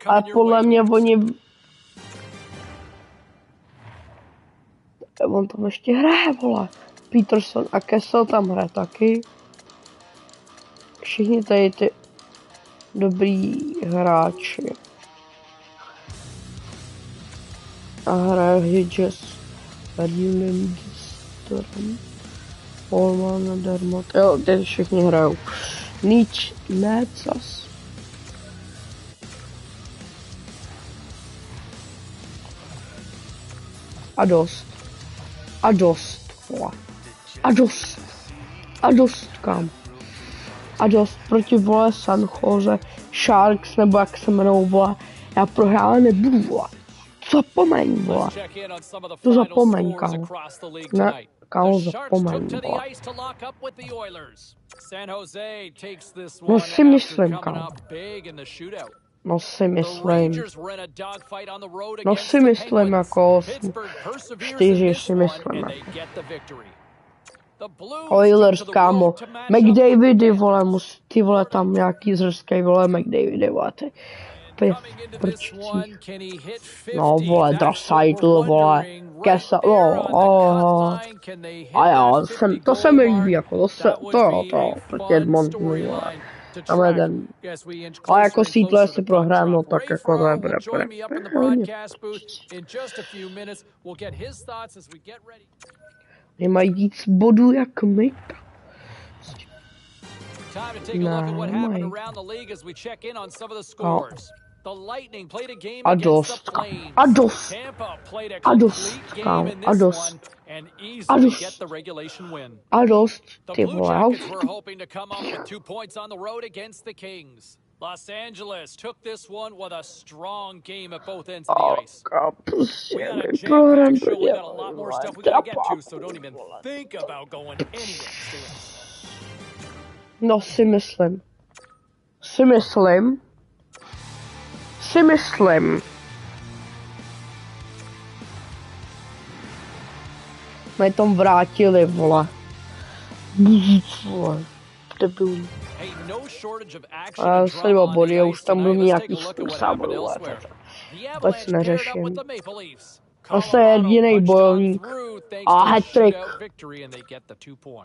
Ale podle mě oni... On tam ještě hraje, vole. Peterson a Kessel tam hraje taky. Všichni tady ty dobrý hráči. A hraje Hedges. Radilem Storm. Polman, Dermot. Jo, tady všichni hrajou. Nič, Necas. A dost. Vole. A dost, kam. A dost proti, vole, San Jose Sharks, nebo jak se jmenou, vole. Já prohrál nebudu, vole. Zapomeň, vole. To zapomeň, kámo. Ne, kámo, zapomeň, vole. No si myslím, kámo. No si The myslím. Rangers were in a dogfight on the road No against si the myslím Penguins. jako Pittsburgh perseveres in 4 this si one myslím and they jako. get the victory. The Blues took Oilers, to the kámo. road to match up with the McDavidy, vole, Panthers. ty vole, tam nějaký zrskej, vole, McDavidy, vole, ty. Coming into this Prčících. one, can he hit 50? No, vole, That's what Draisaitl, we're vole, wondering. Right Kesa, there no, on the cut line, can they hit a jo, that 50 to se goal mi mark? líbí, jako, That would be a proti fun Edmontonu, vole. storyline to Tam je track ten, as we inch a closer jako and Seattle, closer jestli to puck prohrám, no drop. tak Ray jako Ferraro nebude will join me up in the hodně. broadcast booth in just a few minutes. We'll get his thoughts as we get ready. Nemají víc bodů jak my. Time to take a look at what happened around the league as we check in on some of the scores. The Lightning played a game against the Flames. Tampa played a complete game in this one and easily get the regulation win. The Blue Jackets were hoping to come up with 2 points on the road against the Kings. Los Angeles took this one with a strong game at both ends of the ice. We got a jam-packed show. We got a lot more stuff we got to get to, so don't even think about going anywhere. Stay with us. No si myslím. My tom vrátili, vole. Vole. Debil. A se 2 body a už tam byl nějaký 40 bodů, vole. Vůbec neřeším. Zase jedinej bojovník. A hat-trick.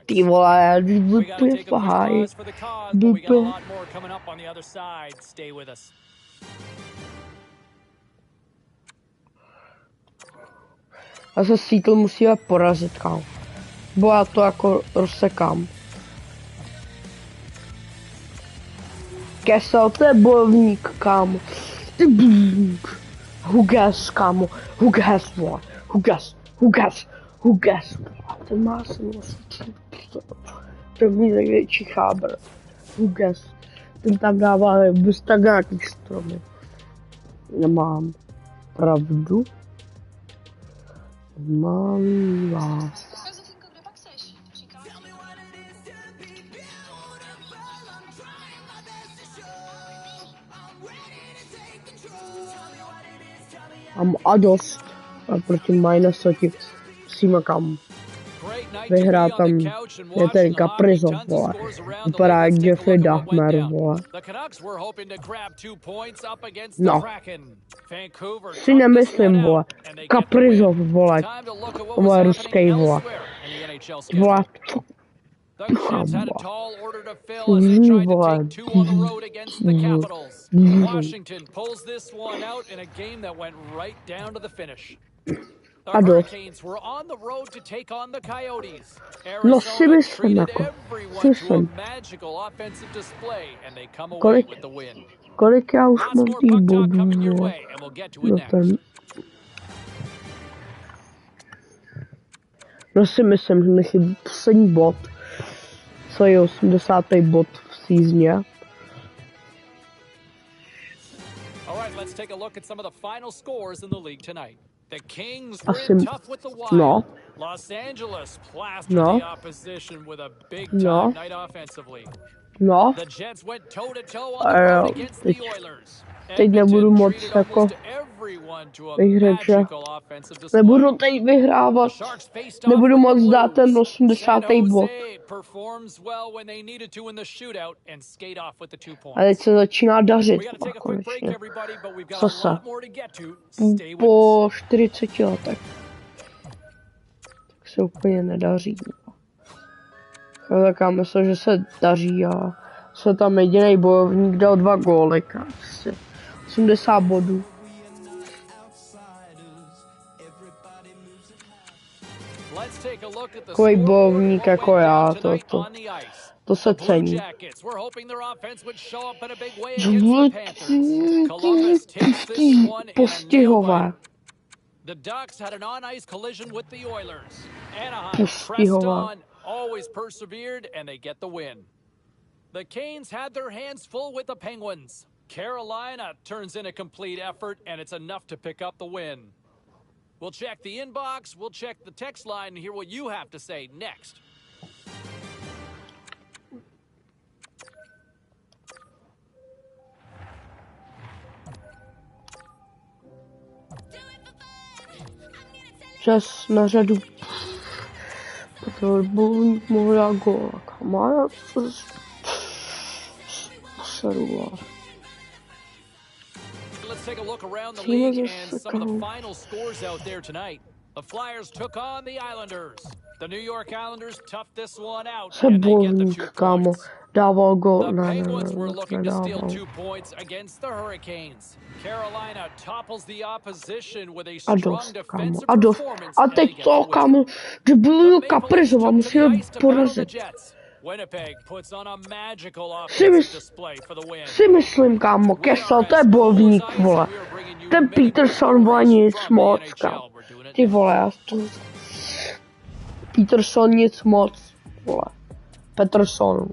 Ty vole, úplně fahaj. Úplně. Zase Seattle musíme porazit, kámo. Bo já to jako rozsekám. Kessel, to je bojovník, kámo. Ty bojovník. Hugas, kámo. Hugas, vole. Hugas. Ten má se vlastně. To je můj největší chábr. Hugas. Ten tam dává bez tak nějakých stromy. Nemám pravdu. Mám vás. Mám a dost. A proti Minusovi musíme kam. Vyhrát tam je ten Kaprizov, vole. Vypadá jak Jeffrey Dahmer, vole. No. Si nemyslím, vole. Kaprizov, vole. Vole, ruský, vole. Vole. The Jets had a tall order to fill as they tried to take 2 on the road against the Capitals. Washington pulls this one out in a game that went right down to the finish. The Hurricanes were on the road to take on the Coyotes. Arizona treated everyone to a magical offensive display, and they come away with the win. Kolik já už mám tý bodů, no si myslím, že mi chybí poslední bod. Co je 80. bod v sezóně. Alright, let's take a look at some of the final scores in the league tonight. The Kings were in tough with the Wild. No. Los Angeles plastered the opposition with a big time night offensively. No. The Jets went toe-to-toe on the road against the Oilers. Teď nebudu moc jako vyhrát, že nebudu teď vyhrávat, nebudu moc dát ten 80. bod. A teď se začíná dařit, konečně. Zase. Po 40 letech. Tak se úplně nedaří. Tak já myslím, že se daří a se tam jedinej bojovník dal 2 góly, 80 bodů. Takový bojovník jako já, to se cení. Postihové. Postihové. Always persevered and they get the win. The Canes had their hands full with the Penguins. Carolina turns in a complete effort and it's enough to pick up the win. We'll check the inbox, we'll check the text line and hear what you have to say next. čas na řadu. Protože Bůh mohl dát gól. Kámo, já seru. Let's take a look around the league and some of the final scores out there tonight. The Flyers took on the Islanders. The New York Islanders toughed this one out and they get the 2 points. Dával gól. The Penguins were looking to steal 2 points against the Hurricanes. Carolina topples the opposition with a strong defensive performance. A teď to, kámo, debilu Kaprizova, musíme porazit. Winnipeg puts on a magical offensive display for the win. Si myslím, kámo, Kessel, to je bojovník, vole. Ten Peterson, vole, nic moc, kámo. Ty vole, já to... Peterson, nic moc, vole. Peterson,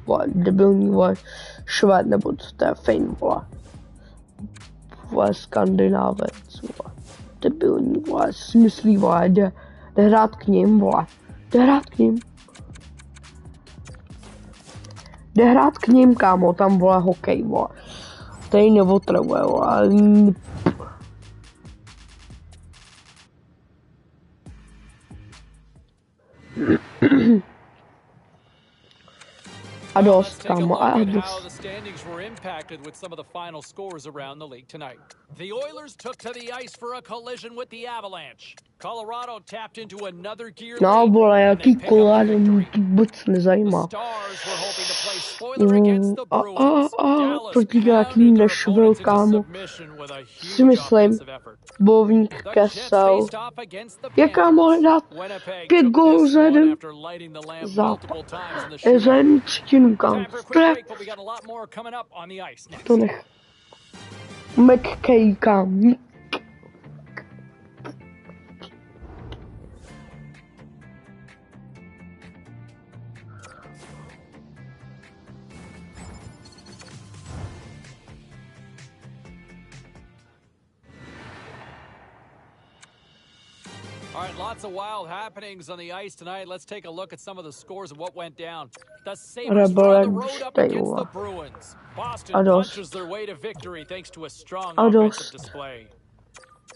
vole, debilní, vole, Švéd, nebo to je Fin, vole. Vole, Skandinávec, vole. Debilní, vole, si myslí, vole, jde hrát k ním, vole. Jde hrát k ním, kámo, tam, vole, hokej, vole. Tady neotravuje, vole. A dost, kámo, a dost. The standings were impacted with some of the final scores around the league tonight. The Oilers took to the ice for a collision with the Avalanche. Colorado tapped into another gear lead. No, vole, jaký Colorado mě vůbec nezajímá. Proti nějakým Nashville, kámo. Si myslím, bojovník Kessel. Jaká mohla dát 5 gólů za jeden zápas. Za jednu třetinu, kámo. To nech. McKay, kámo. All right, lots of wild happenings on the ice tonight. Let's take a look at some of the scores of what went down. The Sabres were on the road up against the Bruins. Boston punches their way to victory thanks to a strong offensive display.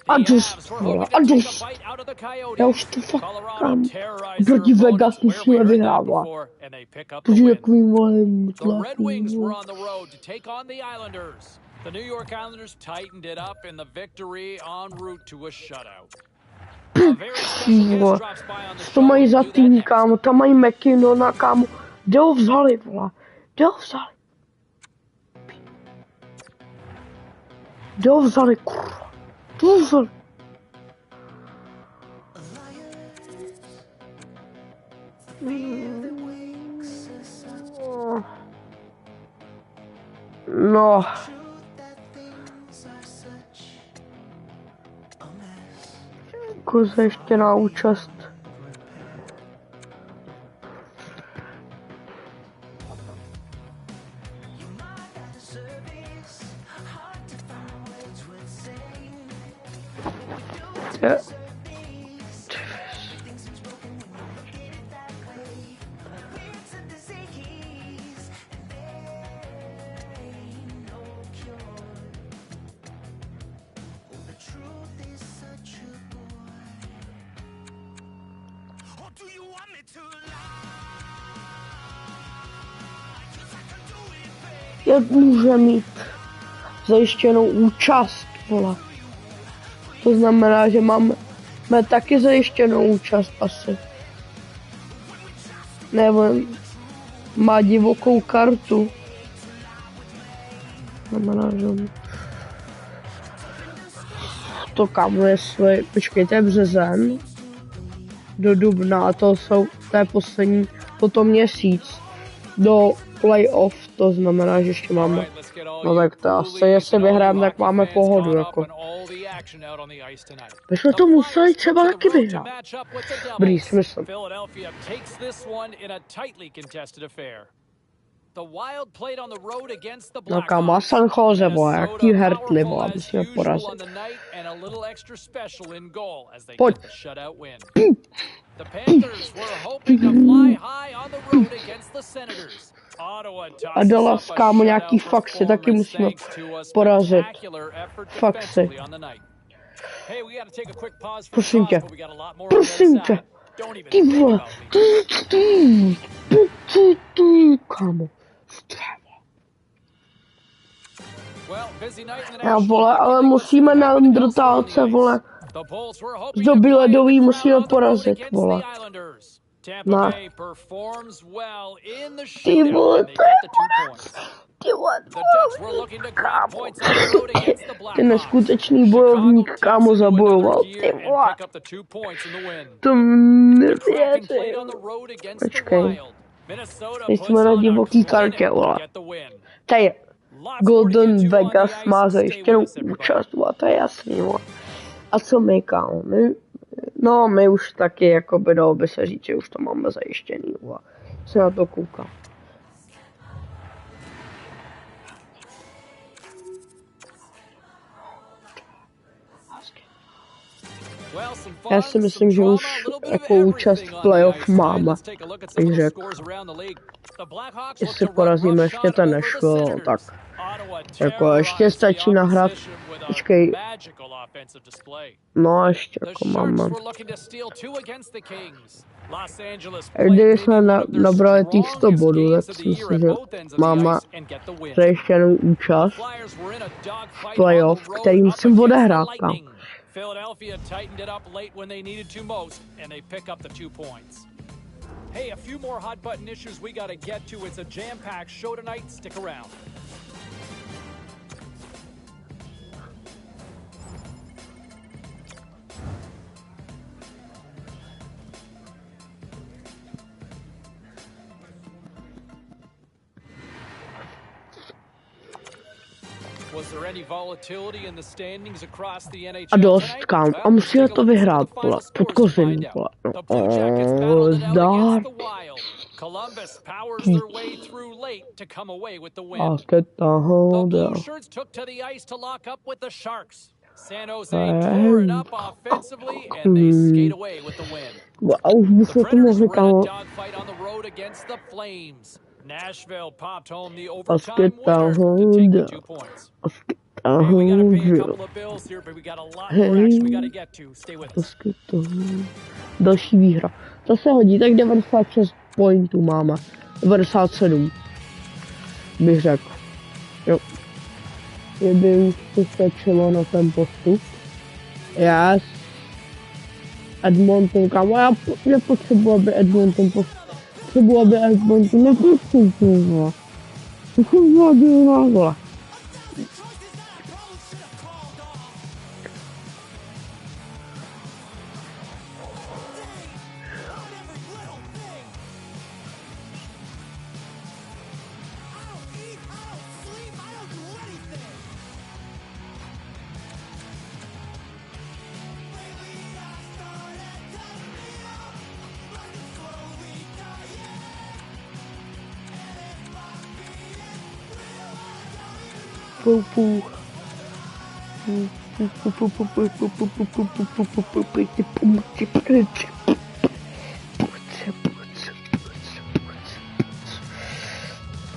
The Avs were hoping to take a bite out of the Coyotes. Colorado terrorized their opponents where we were at before, and they pick up the win. The Red Wings were on the road to take on the Islanders. The New York Islanders tightened it up in the victory en route to a shutout. To mají za tým, kámo, tam mají McKinnona, kámo. Kde ho vzali, vole? Kurva? Kde ho vzali? No. Koze ještě na účast. Jak může mít zajištěnou účast, vole. To znamená, že máme taky zajištěnou účast asi. Nebo má divokou kartu. Znamená, že to kam jestli, počkejte, březen do dubna, a to je poslední, potom měsíc do playoff, to znamená, že ještě máme, no tak to asi, jestli vyhrám, tak máme pohodu, jako. My jsme to museli třeba taky vyhrát. Dobrý smysl. No kámo, San Jose, vole, jaký Hertli, vole, musíme porazit. Pojď. A Dallas, kámo, nějaký faxy taky musíme porazit. Faxy. Hey, we got to take a quick pause for Prosím sauce, tě. but we got a lot more on the other Prosím tě. side. Don't even Ty think vole. about me. Kámo. Well, busy night in the Já National vole, Hockey ale League. Let's see musíme what na happened elsewhere on the Undertálce, vole. ice. The Bolts were Z hoping to doby quiet ledový the crowd musíme on the road porazit, against vole. the Islanders. Tampa No. Bay performs well in the Ty shootout, vole, and they get the 2 points. ty vole. The Ducks were looking to grab points on the road against the Ty Blackhawks. neskutečný Chicago bojovník, taps kámo, into another zabojoval, ty gear and vole. pick up the 2 points in the win. To The Kraken played nevěřím. on the road against the Počkej. Wild. Minnesota My puts jsme na on a divoký clinic kartě, to vole. get the win. Tady Lots more to get Golden to on the Vegas ice. má Stay zajištěnou with us, everybody. účast, vole, to je jasný, vole. A co my, kámo? My už taky, jako by dalo by se říct, že už to máme zajištěný, vole. Se na to koukám. Já si myslím, že už jako účast v playoff máme, bych řekl. Jestli porazíme ještě ten Nashville, tak jako ještě stačí nahrát. Počkej. No ještě jako máme. Kdyby jsme nabrali těch 100 bodů, tak si myslím, že máme zajištěnou účast v playoff, který musím odehrát tam. Philadelphia tightened it up late when they needed to most, and they pick up the 2 points. Hey, a few more hot button issues we got to get to. It's a jam-packed show tonight. Stick around. A dost, kam. A musíme to vyhrát, vole. Podkoření, vole. No, zdár. A The Blue Shirts took to the ice to lock up with the Sharks. San Jose tore it up offensively, and they skate away with the win. The Predators were in a dogfight on the road against the Flames. Nashville popped home the overtime winner to take the 2 points. Hey, we gotta pay a couple of bills here, but we got a lot more action we gotta get to. Stay with us. Další výhra. To se hodí, tak 96 pointů máme. 97. Bych řekl. Jo. Kdyby už to stačilo na ten postup. Yes. Edmonton, kámo, já nepotřebuji, aby Edmonton potřebuji, aby Edmonton nepostupoval. Potřebuji, aby nenávala.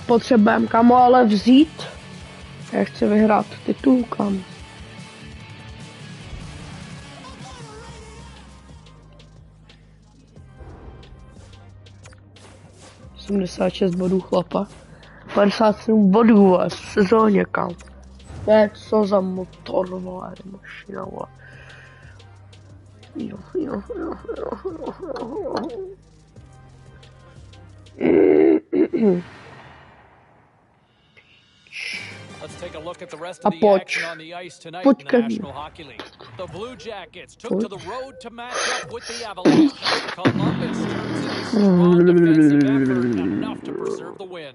Potřebujeme, kamo, ale vzít. Já chci vyhrát titul, kam. Jsem 76 bodů, chlapa. 57 bodů, v sezóně, kam. To je co za motor, vole, mašina, vole. Jo. Let's take a look at the rest of the action on the ice tonight in the National Hockey League. The Blue Jackets took to the road to match up with the Avalanche. Columbus turns in a strong defensive effort, enough to preserve the win.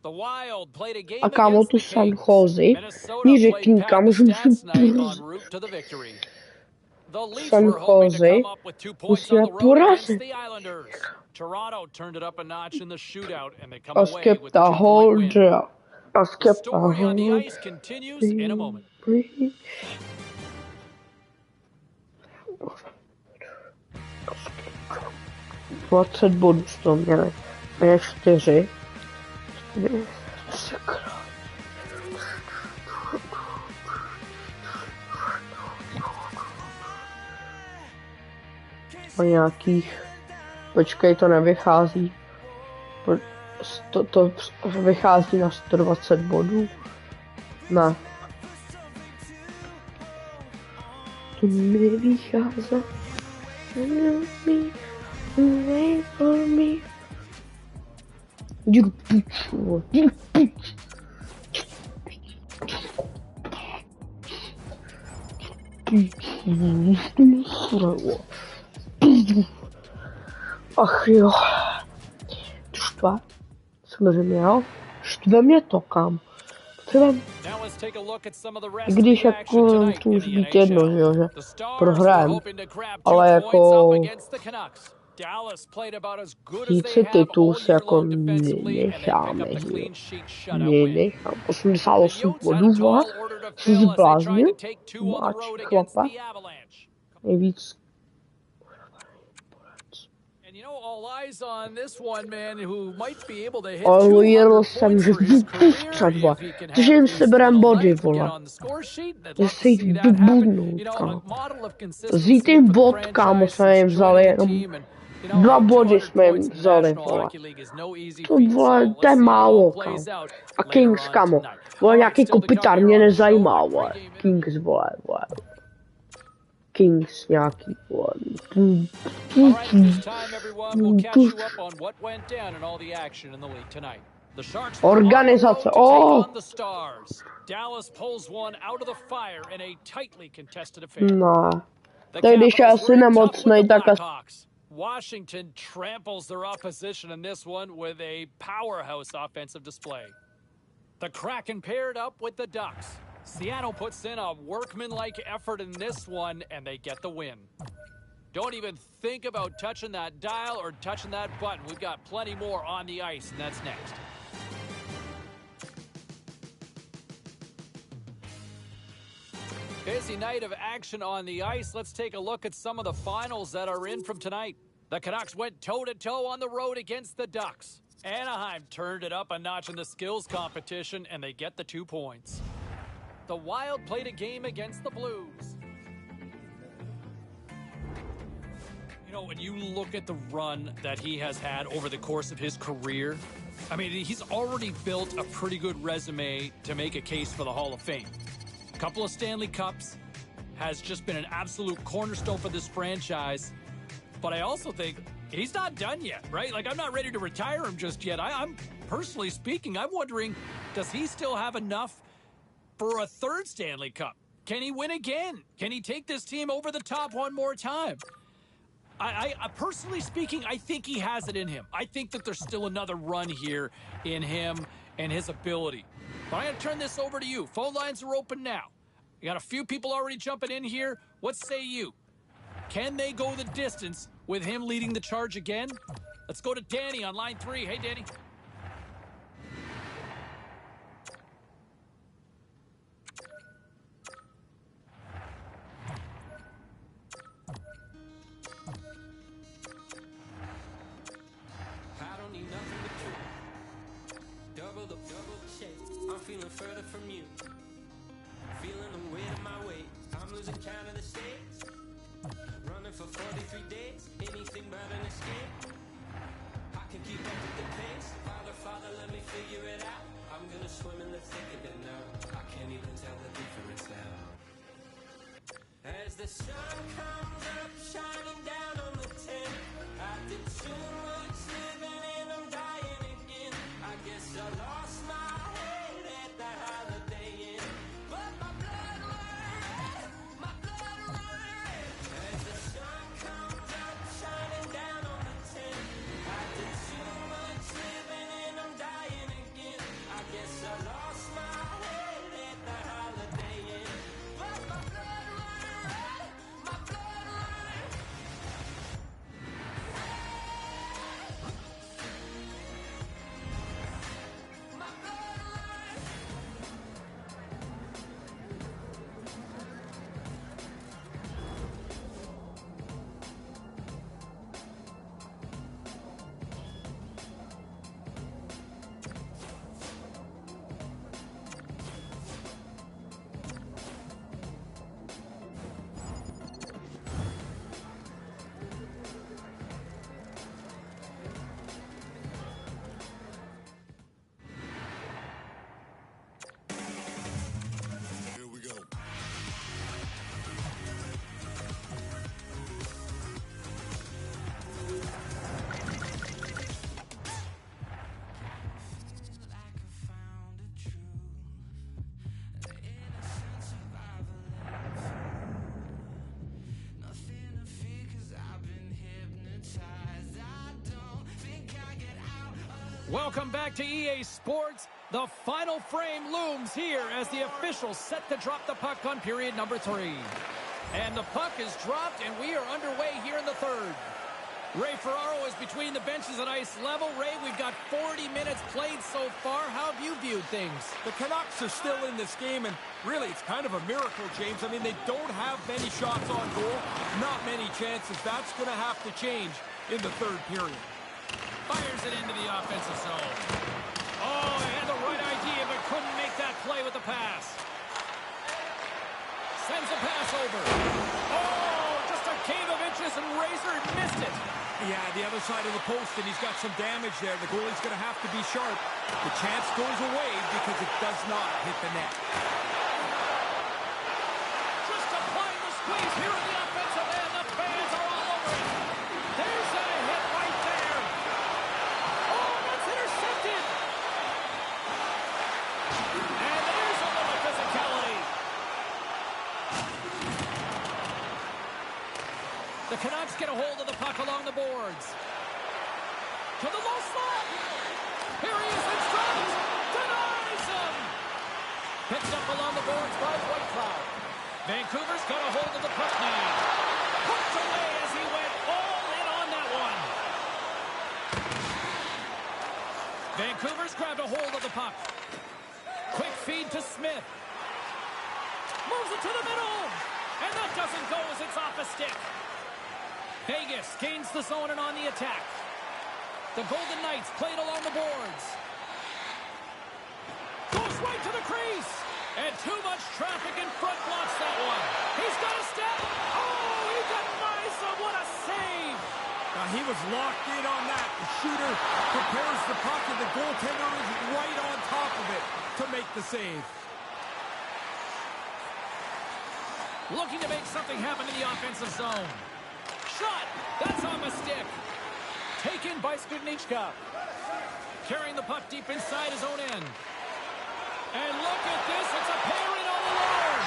The Wild played a game against the Kings. Minnesota played past the Stats night en route to the victory. The Leafs were hoping to come up with 2 points on the road against the Islanders. Toronto turned it up a notch in the shootout, and they come away with a 2-point win. The story on the ice continues in a moment. 20 bodů to měli. Měli 4. o nějakých, počkej, to nevychází, to vychází na 120 bodů, ne. To nevychází, wait for me. Ach jo, to štve, samozřejmě jo, štve mě to kam. I když jako tu už být jedno, že jo, že prohrajem, ale jako říci titul se jako nenecháme, že jo, nenechám, 88 bodů, vole, jsi zbláznil, máč chlapa, nejvíc. Ale jel jsem, že vypustřat, vole, protože jim seberem body, vole, jestli jich vybudnout, kámo. Vzít jim bod, kámo, jsme jim vzali, jenom 2 body jsme jim vzali, vole. To, vole, to je málo, kámo. A Kings, kámo, vole, nějaký kopitár mě nezajímá, vole, Kings, vole. Kings nějaký, vole. Organizace, no. Tak když já si nemocnej, tak Washington tramples their opposition in this one with a powerhouse offensive display. The Kraken paired up with the Ducks. Seattle puts in a workman-like effort in this one, and they get the win. Don't even think about touching that dial or touching that button. We've got plenty more on the ice, and that's next. Busy night of action on the ice. Let's take a look at some of the finals that are in from tonight. The Canucks went toe-to-toe on the road against the Ducks. Anaheim turned it up a notch in the skills competition, and they get the 2 points. The Wild played a game against the Blues. You know, when you look at the run that he has had over the course of his career, I mean, he's already built a pretty good resume to make a case for the Hall of Fame. A couple of Stanley Cups, has just been an absolute cornerstone for this franchise. But I also think he's not done yet, right? Like, I'm not ready to retire him just yet. I'm personally speaking, I'm wondering, does he still have enough for a 3rd Stanley Cup? Can he win again? Can he take this team over the top one more time? I personally speaking, I think he has it in him. I think that there's still another run here in him and his ability. But I'm going to turn this over to you. Phone lines are open now. You got a few people already jumping in here. What say you? Can they go the distance with him leading the charge again? Let's go to Danny on line 3. Hey, Danny. I don't need nothing but truth. Double the chase. I'm feeling further from you. Feeling the weight of my weight. I'm losing count of the states. Running for 43 days. Anything but an escape. I can keep up with the pace. Father, let me figure it out. I'm gonna swim in the thick of it now. I can't even tell the difference now. As the sun comes up, shining down on the tent. I did too much living and I'm dying again. I guess I lost my head at the Holiday Inn. But my blood running red. As the sun comes up, shining down on the tent. I did too much living and I'm dying again. I guess I lost my head at the Holiday Inn. But my blood running red. My blood Welcome back to EA Sports. The final frame looms here as the officials set to drop the puck on period number 3. And the puck is dropped, and we are underway here in the third. Ray Ferraro is between the benches at ice level. Ray, we've got 40 minutes played so far. How have you viewed things? The Canucks are still in this game, and really, it's kind of a miracle, James. I mean, they don't have many shots on goal, not many chances. That's going to have to change in the third period. Fires it into the offensive zone. Oh, he had the right idea, but couldn't make that play with the pass. Sends a pass over. Oh, just a game of inches, and Razor missed it. Yeah, the other side of the post, and he's got some damage there. The goalie's going to have to be sharp. The chance goes away because it does not hit the net. Just applying the squeeze here in the offensive end. The fans are all over it. There's a hit right there. Oh, that's intercepted. And there's a little physicality. The Canucks get a hold of the puck along the boards. To the low slot. Here he is in front. Denies him. Picked up along the boards by Whitecloud. Vancouver's got a hold of the puck now. Puts away as he went all in on that one. Vancouver's grabbed a hold of the puck. Quick feed to Smith. Moves it to the middle. And that doesn't go as it's off a stick. Vegas gains the zone and on the attack. The Golden Knights played along the boards. Goes right to the crease. And too much traffic in front blocks that one. He's got a step. Oh, he denies him. What a save. He was locked in on that. The shooter prepares the puck, and the goaltender is right on top of it to make the save. Looking to make something happen in the offensive zone. Shot! That's on the stick. Taken by Studnicka. Carrying the puck deep inside his own end. And look at this. It's a pairing on the line.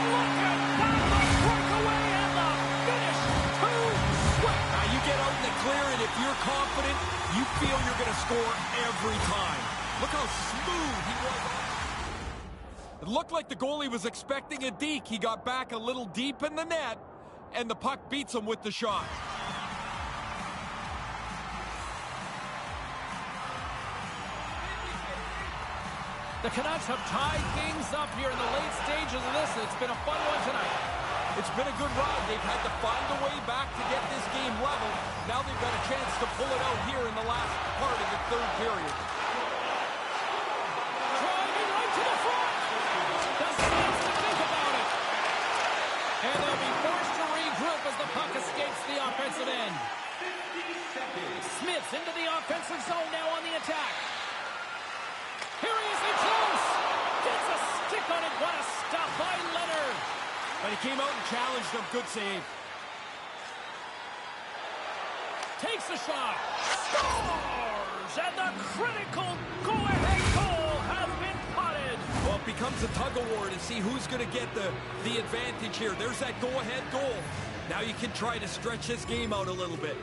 Look at that. The breakaway and the finish. Too quick. Now you get out in the clear, and if you're confident, you feel you're going to score every time. Look how smooth he was. It looked like the goalie was expecting a deke. He got back a little deep in the net, and the puck beats him with the shot. The Canucks have tied things up here in the late stages of this. It's been a fun one tonight. It's been a good ride. They've had to find a way back to get this game level. Now they've got a chance to pull it out here in the last part of the third period. Driving right to the front. The Saints to think about it. And they'll be forced to regroup as the puck escapes the offensive end. Smith's into the offensive zone now on the attack. Here he is in close. Gets a stick on it. What a stop by Leonard. But he came out and challenged him. Good save. Takes a shot. Scores! And the critical go-ahead goal has been potted. Well, it becomes a tug-of-war to see who's going to get the advantage here. There's that go-ahead goal. Now you can try to stretch this game out a little bit.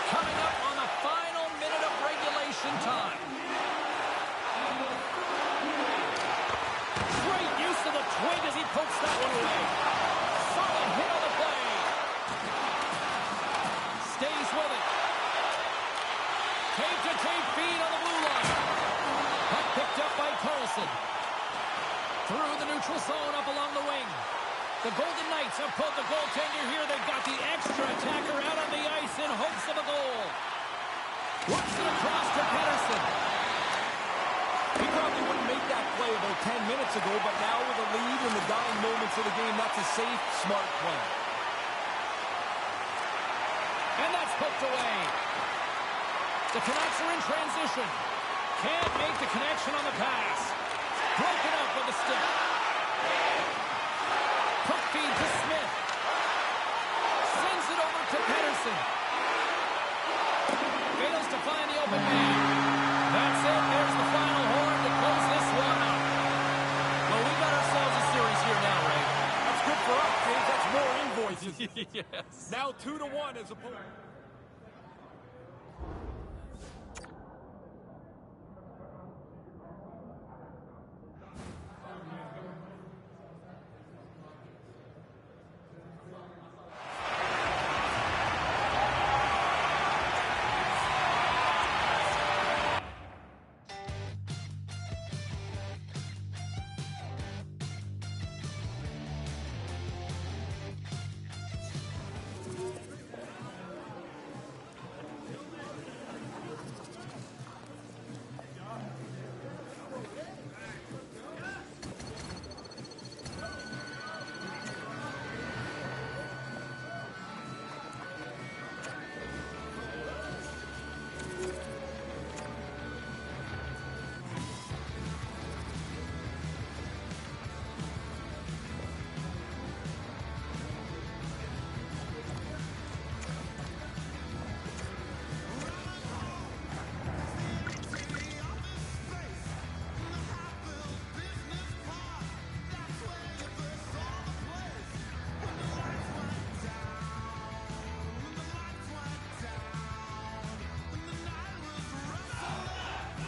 Coming up on the final minute of regulation time. Great use of the twig as he pokes that one away. Solid hit on the play. Stays with it. Tape-to-tape feed on the blue line. Puck picked up by Carlson. Through the neutral zone up along the wing. The Golden Knights have pulled the goaltender here. They've got the extra attacker out on the ice in hopes of a goal. Works it across to Pettersson. He probably wouldn't make that play about 10 minutes ago, but now with a lead in the dying moments of the game, that's a safe, smart play. And that's poked away. The Canucks are in transition. Can't make the connection on the pass. Broken up with the stick. Puck feed to Smith. Sends it over to Pettersson. Fails to find the open man. That's it. There's the Yes. Now 2-1 as opposed.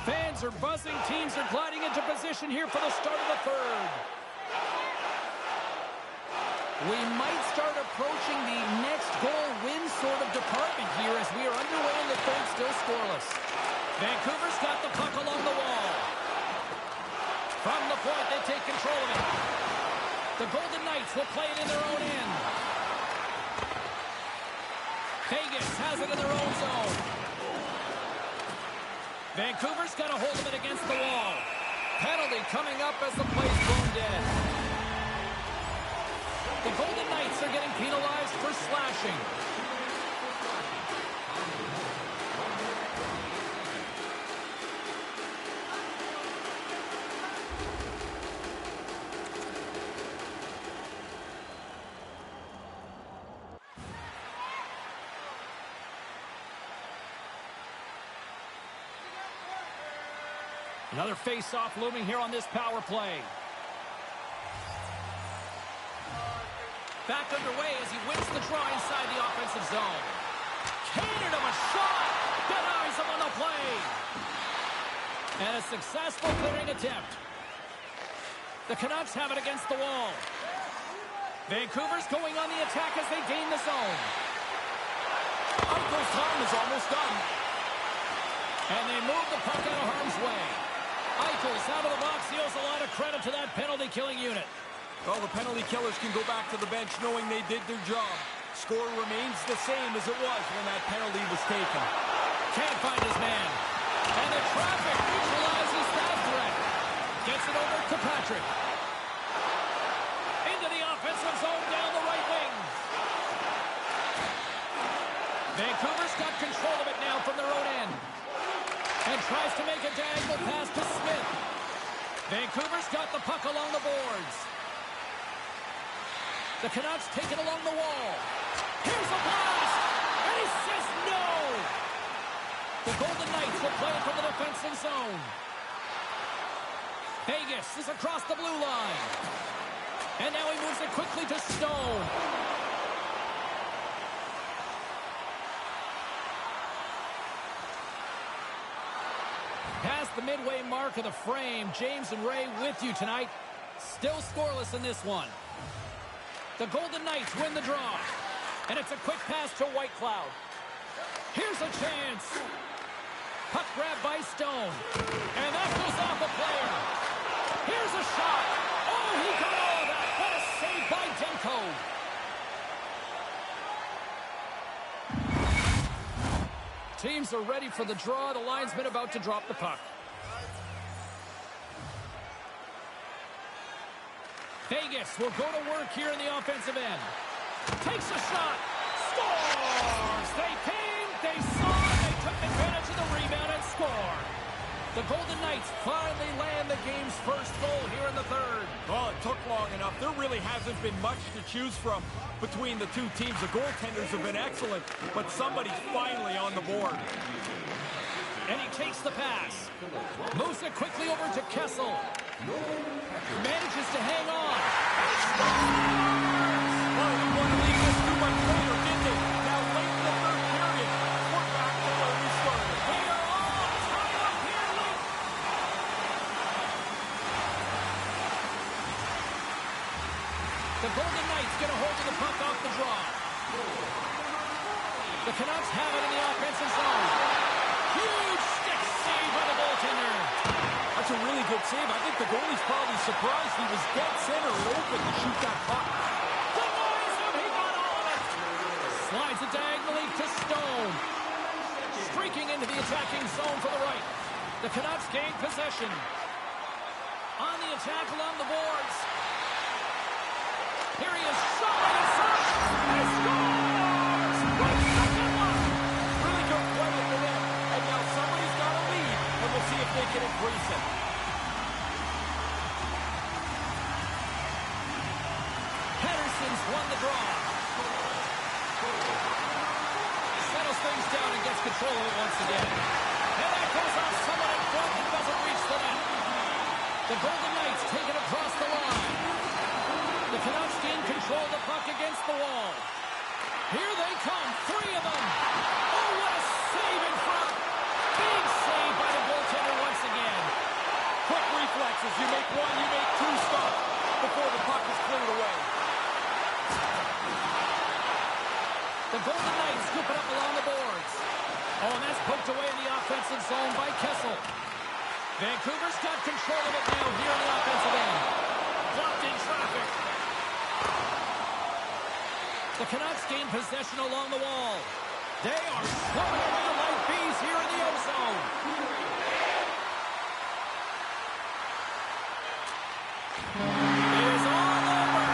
Fans are buzzing. Teams are gliding into position here for the start of the third. We might start approaching the next goal win sort of department here as we are underway in the third, still scoreless. Vancouver's got the puck along the wall. From the point, they take control of it. The Golden Knights will play it in their own end. Vegas has it in their own zone. Vancouver's got a hold of it against the wall. Penalty coming up as the play's blown dead. The Golden Knights are getting penalized for slashing. Another face-off looming here on this power play. Back underway as he wins the draw inside the offensive zone. Catered him a shot. Denies him on the play. And a successful clearing attempt. The Canucks have it against the wall. Vancouver's going on the attack as they gain the zone. Eichel's time is almost done. And they move the puck out of harm's way. Eichel's out of the box. He owes a lot of credit to that penalty-killing unit. Well, the penalty killers can go back to the bench knowing they did their job. Score remains the same as it was when that penalty was taken. Can't find his man. And the traffic neutralizes that threat. Gets it over to Patrick. Into the offensive zone down the right wing. Vancouver's got control of it now from their own end. And tries to make a diagonal pass to Smith. Vancouver's got the puck along the boards. The Canucks take it along the wall. Here's a blast! And he says no! The Golden Knights will play it from the defensive zone. Vegas is across the blue line. And now he moves it quickly to Stone. Past the midway mark of the frame, James and Ray with you tonight. Still scoreless in this one. The Golden Knights win the draw. And it's a quick pass to Whitecloud. Here's a chance. Puck grab by Stone. And that goes off a player. Here's a shot. Oh, he got all of that. What a save by Demko. Teams are ready for the draw. The linesman about to drop the puck. Vegas will go to work here in the offensive end. Takes a shot. Scores! They came, they saw, they took advantage of the rebound and scored. The Golden Knights finally land the game's first goal here in the third. Well, it took long enough. There really hasn't been much to choose from between the two teams. The goaltenders have been excellent, but somebody's finally on the board. And he takes the pass. Moves it quickly over to Kessel. Manages to hang on. Well, you want to leave this too much The Golden Knights get a hold of the puck off the draw. The Canucks have it in the offensive zone. Huge stick save by the goaltender. That's a really good save. I think the goalie's probably surprised he was dead center open to shoot that puck. Denies him. He got all of it. Slides it diagonally to Stone. Streaking into the attacking zone for the right. The Canucks gain possession. On the attack along the boards. Here he is, shot right inside. He scores! Right second one. Really good play for them. And now somebody's got a lead, and we'll see if they can increase it. Henderson's won the draw. Settles things down and gets control of it once again. And that goes off someone in front and doesn't reach the net. The Golden Knights take it across the line. The Canucks gain control of the puck against the wall. Here they come, three of them. Oh, what a save in front. Big save by the goaltender once again. Quick reflexes. You make one, you make two stops before the puck is cleared away. The Golden Knights scoop it up along the boards. Oh, and that's poked away in the offensive zone by Kessel. Vancouver's got control of it now here in the offensive end. Blocked in traffic. The Canucks gain possession along the wall. They are swarming around like bees here in the O-zone. It is all over.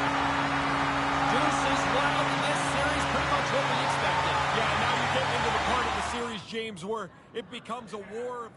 Deuce is wild in this series, pretty much what we expected. Yeah, now you get into the part of the series, James, where it becomes a war of...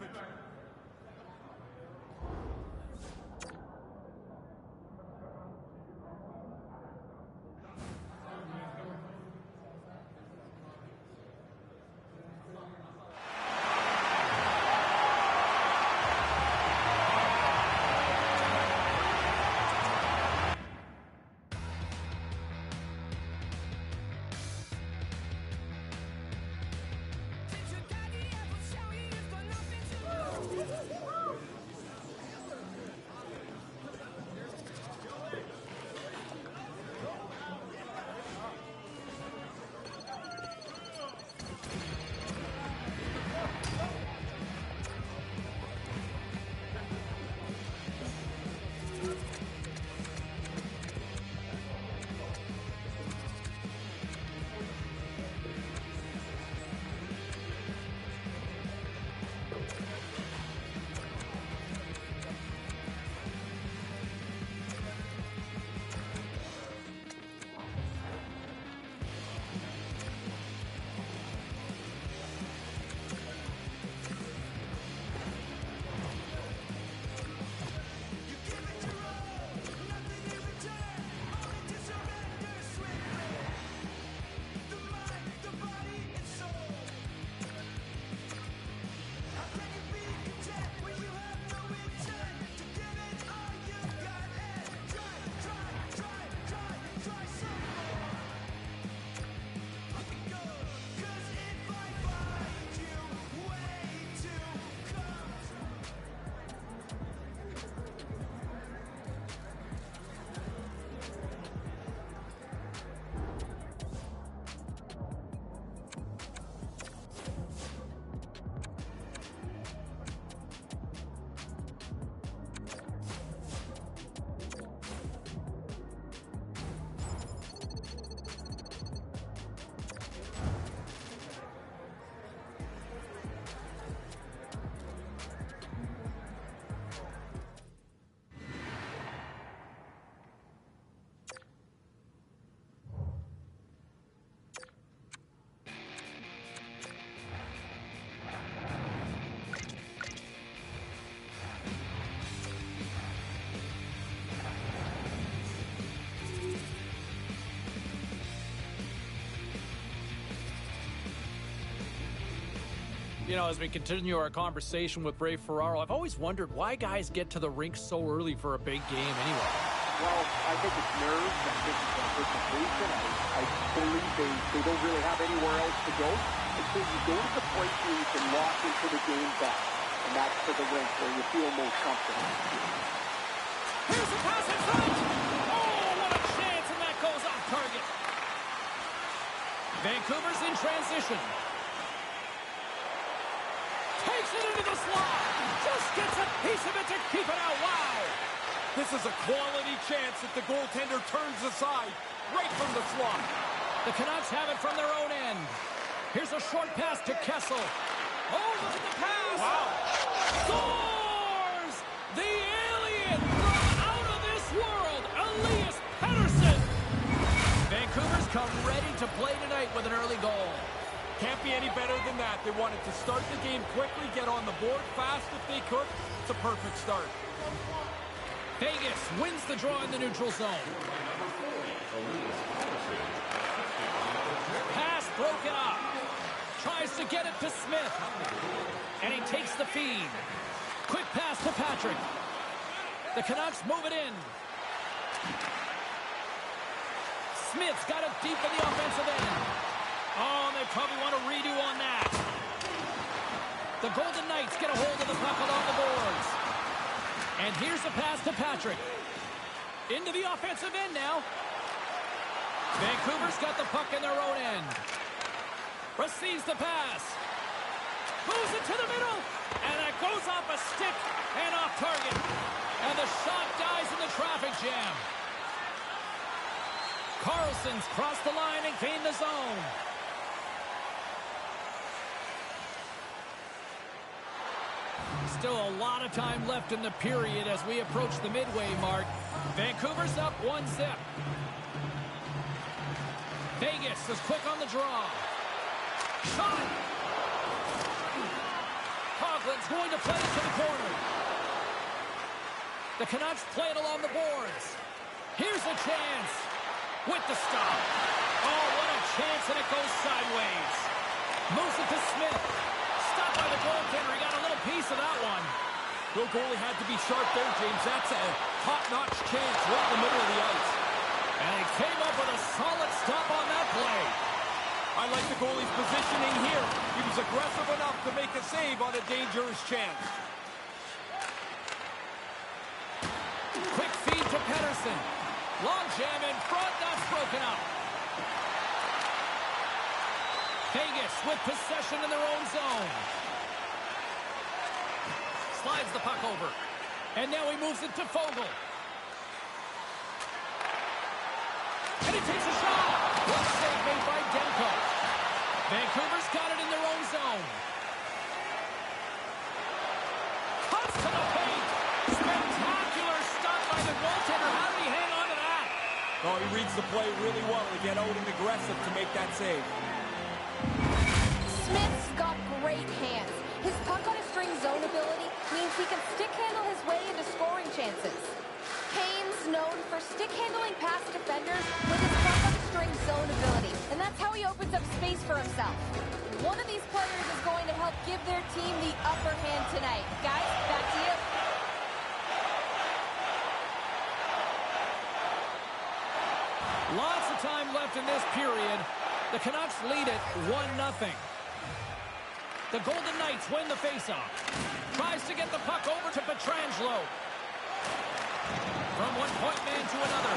You know, as we continue our conversation with Ray Ferraro, I've always wondered why guys get to the rink so early for a big game anyway. Well, I think it's nerves. I think it's anticipation. I believe they don't really have anywhere else to go. And so you go to the place where you can lock into the game best. And that's to the rink where you feel most comfortable. Here's the pass in front! Oh, what a chance, and transition. Takes it into the slot. Just gets a piece of it to keep it out. Wow. This is a quality chance that the goaltender turns aside right from the slot. The Canucks have it from their own end. Here's a short pass to Kessel. Oh, look at the pass. Wow. Scores! The alien from out of this world, Elias Pettersson. Vancouver's come ready to play tonight with an early goal. Can't be any better than that. They wanted to start the game quickly, get on the board fast if they could. It's a perfect start. Vegas wins the draw in the neutral zone. Pass broken up. Tries to get it to Smith. And he takes the feed. Quick pass to Patrick. The Canucks move it in. Smith's got it deep in the offensive end. Oh, they probably want to redo on that. The Golden Knights get a hold of the puck along the boards. And here's a pass to Patrick. Into the offensive end now. Vancouver's got the puck in their own end. Receives the pass. Moves it to the middle. And it goes off a stick and off target. And the shot dies in the traffic jam. Carlson's crossed the line and gained the zone. Still a lot of time left in the period as we approach the midway mark. Vancouver's up 1-0. Vegas is quick on the draw. Shot! Coughlin's going to play it to the corner. The Canucks play it along the boards. Here's a chance. With the stop. Oh, what a chance, and it goes sideways. Moves it to Smith. Stopped by the goaltender. He got a little piece of that one. The goalie had to be sharp there, James. That's a top-notch chance right in the middle of the ice. And he came up with a solid stop on that play. I like the goalie's positioning here. He was aggressive enough to make a save on a dangerous chance. Quick feed to Pettersson. Long jam in front. That's broken up. Vegas with possession in their own zone. Slides the puck over. And now he moves it to Fogle. And he takes a shot. What a save made by Demko. Vancouver's got it in their own zone. Cuts to the paint. Spectacular stop by the goaltender. How did he hang on to that? Oh, he reads the play really well to get out and aggressive to make that save. Smith's got great hands. His puck-on-a-string zone ability means he can stick-handle his way into scoring chances. Kane's known for stick-handling past defenders with his puck-on-a-string zone ability, and that's how he opens up space for himself. One of these players is going to help give their team the upper hand tonight. Guys, back to you. Lots of time left in this period. The Canucks lead it 1-0. The Golden Knights win the faceoff. Tries to get the puck over to Pietrangelo. From one point man to another.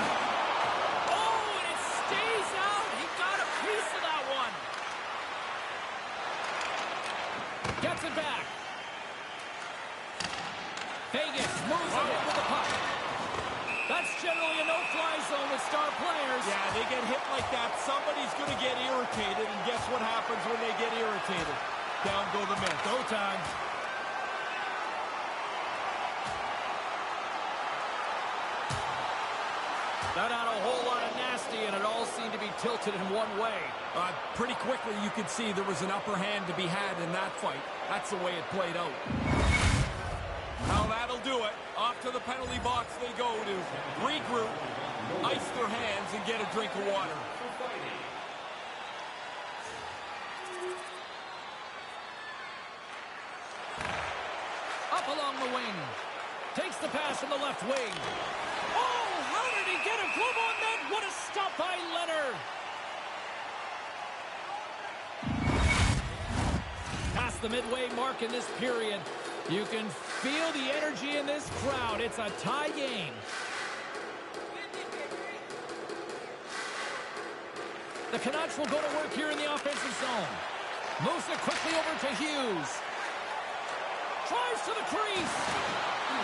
Oh, and it stays out. He got a piece of that one. Gets it back. Vegas moves ahead with the puck. That's generally a no-fly zone with star players. Yeah, they get hit like that. Somebody's going to get irritated, and guess what happens when they get irritated? Down go the men. Go time. That had a whole lot of nasty, and it all seemed to be tilted in one way. Pretty quickly, you could see there was an upper hand to be had in that fight. That's the way it played out. Now that'll do it. Off to the penalty box they go to regroup, ice their hands, and get a drink of water. Up along the wing. Takes the pass from the left wing. Oh, how did he get a glove on that? What a stop by Leonard. Past the midway mark in this period. You can feel the energy in this crowd. It's a tie game. The Canucks will go to work here in the offensive zone. Moves it quickly over to Hughes. Drives to the crease.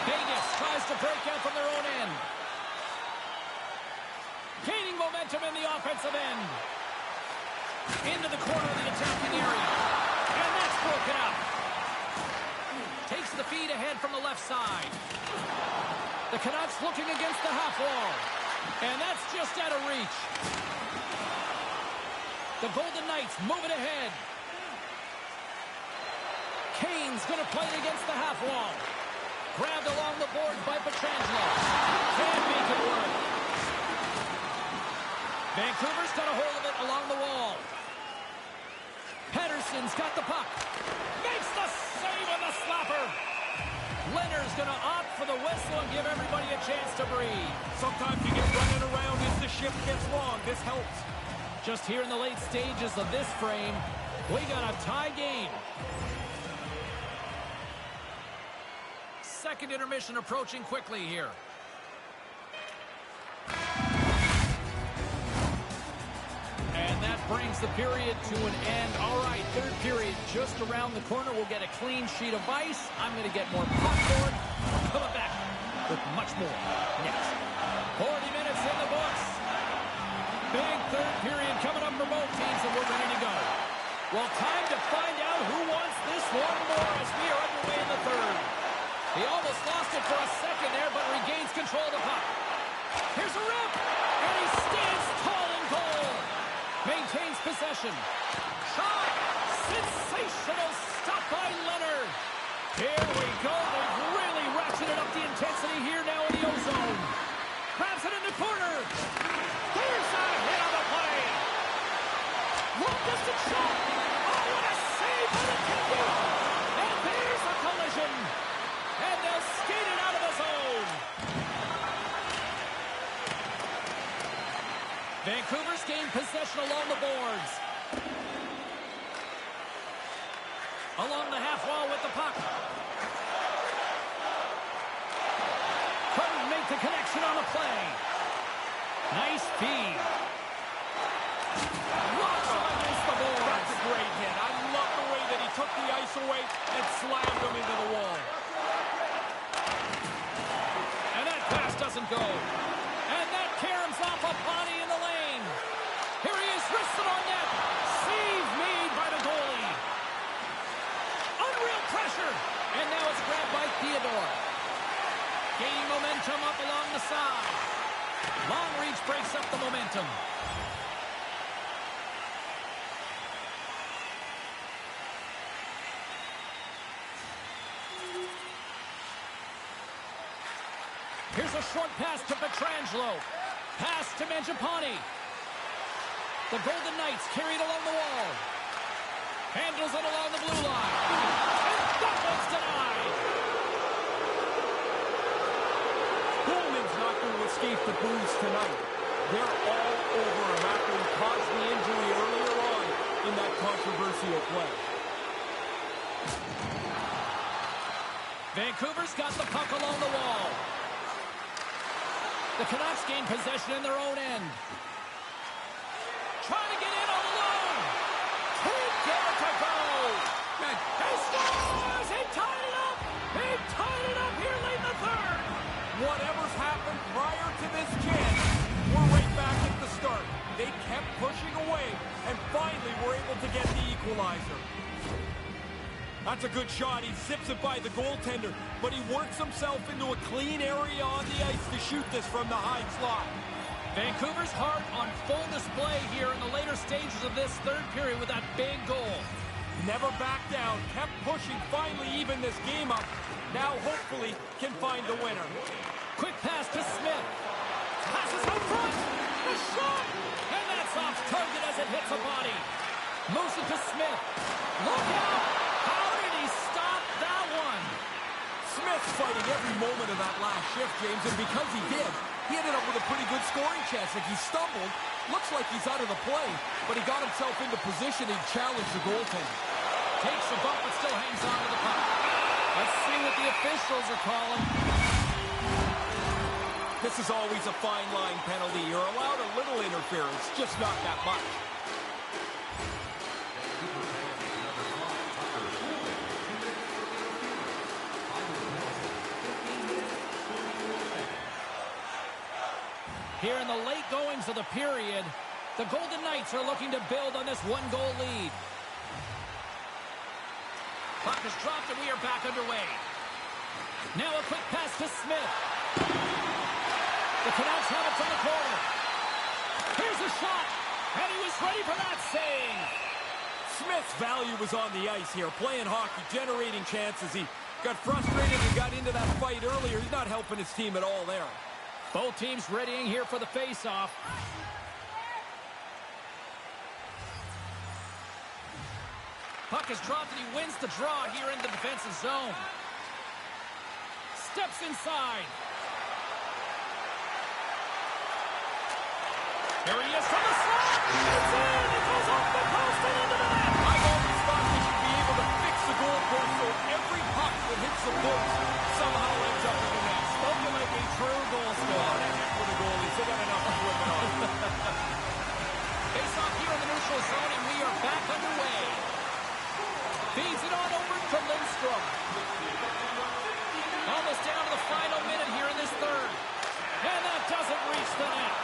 Vegas tries to break out from their own end. Gaining momentum in the offensive end. Into the corner of the attacking area. And that's broken up. Takes the feed ahead from the left side. The Canucks looking against the half wall. And that's just out of reach. The Golden Knights move it ahead. Kane's going to play it against the half wall. Grabbed along the board by Pietrangelo. Can't make it work. Vancouver's got a hold of it along the wall. Pettersson's got the puck. Makes the save on the slapper. Leonard's going to opt for the whistle and give everybody a chance to breathe. Sometimes you get running around as the shift gets long. This helps. Just here in the late stages of this frame, we got a tie game. Second intermission approaching quickly here. And that brings the period to an end. All right, third period just around the corner. We'll get a clean sheet of ice. I'm going to get more popcorn. Coming back with much more next. 40 minutes in the books. Big third period coming up for both teams, and we're ready to go. Well, time to find out who wants this one more as we are underway in the third. He almost lost it for a second there, but regains control of the puck. Here's a rip, and he stands tall in goal. Maintains possession. Shot. Sensational stop by Leonard. Here we go. They've really ratcheted up the intensity here now in the O-zone. Grabs it in the corner. There's a hit on the play. Long distance shot. Oh, what a save by the Canadian. And there's a collision. And they'll skate it out of the zone. Vancouver's gained possession along the boards. Along the half wall with the puck. Couldn't make the connection on the play. Nice feed. Launch him against the boards. That's a great hit. I love the way that he took the ice away and slammed him into the wall. And that pass doesn't go. And that caroms off a body in the lane. Here he is, wristed on net. Save made by the goalie. Unreal pressure. And now it's grabbed by Theodore. Gaining momentum up along the side. Long reach breaks up the momentum. Here's a short pass to Pietrangelo. Pass to Mangiapane. The Golden Knights carried along the wall. Handles it along the blue line. And that one's denied. Pullman's not going to escape the booze tonight. They're all over him after he caused the injury earlier on in that controversial play. Vancouver's got the puck along the wall. The Canucks gain possession in their own end. Trying to get in all alone. Can't get it to go. And he scores! He tied it up! He tied it up here late in the third. Whatever's happened prior to this chance, we're right back at the start. They kept pushing away and finally were able to get the equalizer. That's a good shot. He zips it by the goaltender, but he works himself into a clean area on the ice to shoot this from the high slot. Vancouver's heart on full display here in the later stages of this third period with that big goal. Never backed down, kept pushing, finally even this game up. Now hopefully can find the winner. Quick pass to Smith. Passes out front. The shot! And that's off target as it hits a body. Moves it to Smith. Look out! How did he stop that one? Smith's fighting every moment of that last shift, James, and because he did, he ended up with a pretty good scoring chance. Like he stumbled, looks like he's out of the play, but he got himself into position and challenged the goaltender. Takes a bump but still hangs on to the puck. Let's see what the officials are calling. This is always a fine line penalty. You're allowed a little interference, just not that much. Here in the late goings of the period, the Golden Knights are looking to build on this one-goal lead. Puck is dropped and we are back underway. Now a quick pass to Smith. The Canucks have it from the corner. Here's a shot, and he was ready for that save. Smith's value was on the ice here, playing hockey, generating chances. He got frustrated and got into that fight earlier. He's not helping his team at all there. Both teams readying here for the face-off. Puck is dropped and he wins the draw here in the defensive zone. Steps inside. Here he is from the slot. It's in. It goes off the post and into the net. I've always thought they should be able to fix the goalpost so every puck that hits the post somehow ends up in the net. Spoken like a true goal scorer. Oh, heck with the goalies. They got enough equipment on. Face off here in the neutral zone, and we are back underway. Feeds it on over to Lindstrom. Almost down to the final minute here in this third. And that doesn't reach the net.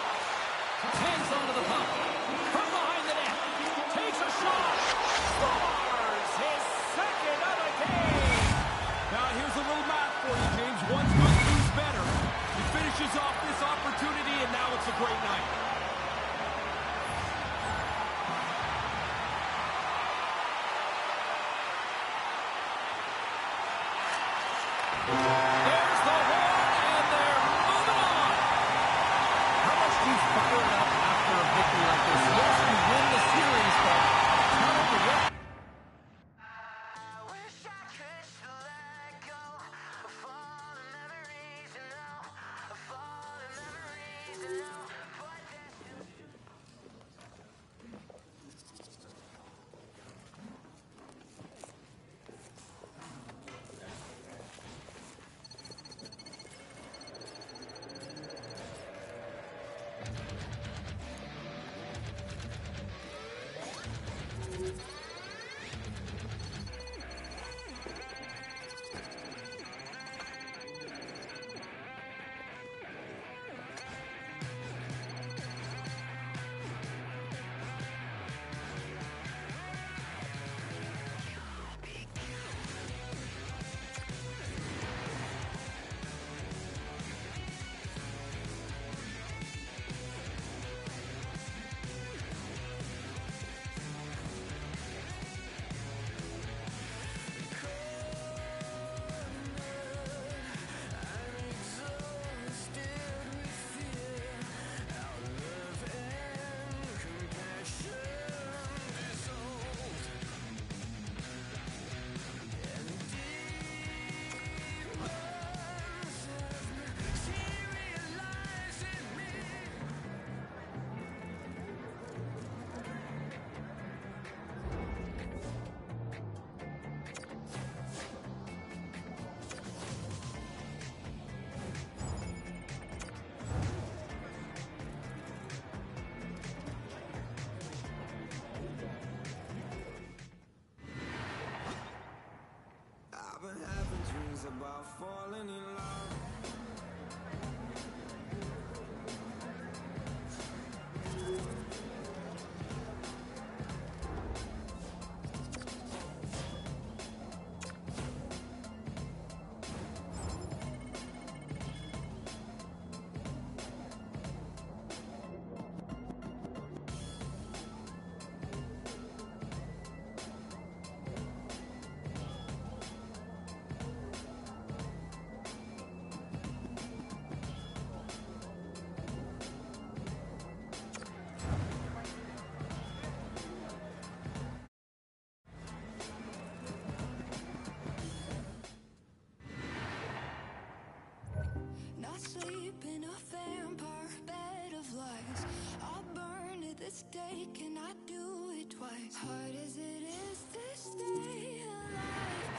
Hangs onto the puck. From behind the net. Takes a shot. Scores his second of the game. Now, here's a little math for you, James. One's good, two's better. He finishes off this opportunity, and now it's a great night. There's the horn, and they're moving on. How much do you fire it up after a victory like this? Yes, you win the series, but tell them to win. I've been having dreams about falling in love. Not sleep in a vampire bed of lies. I'll burn at the stake and I do it twice. Hard as it is to stay alive.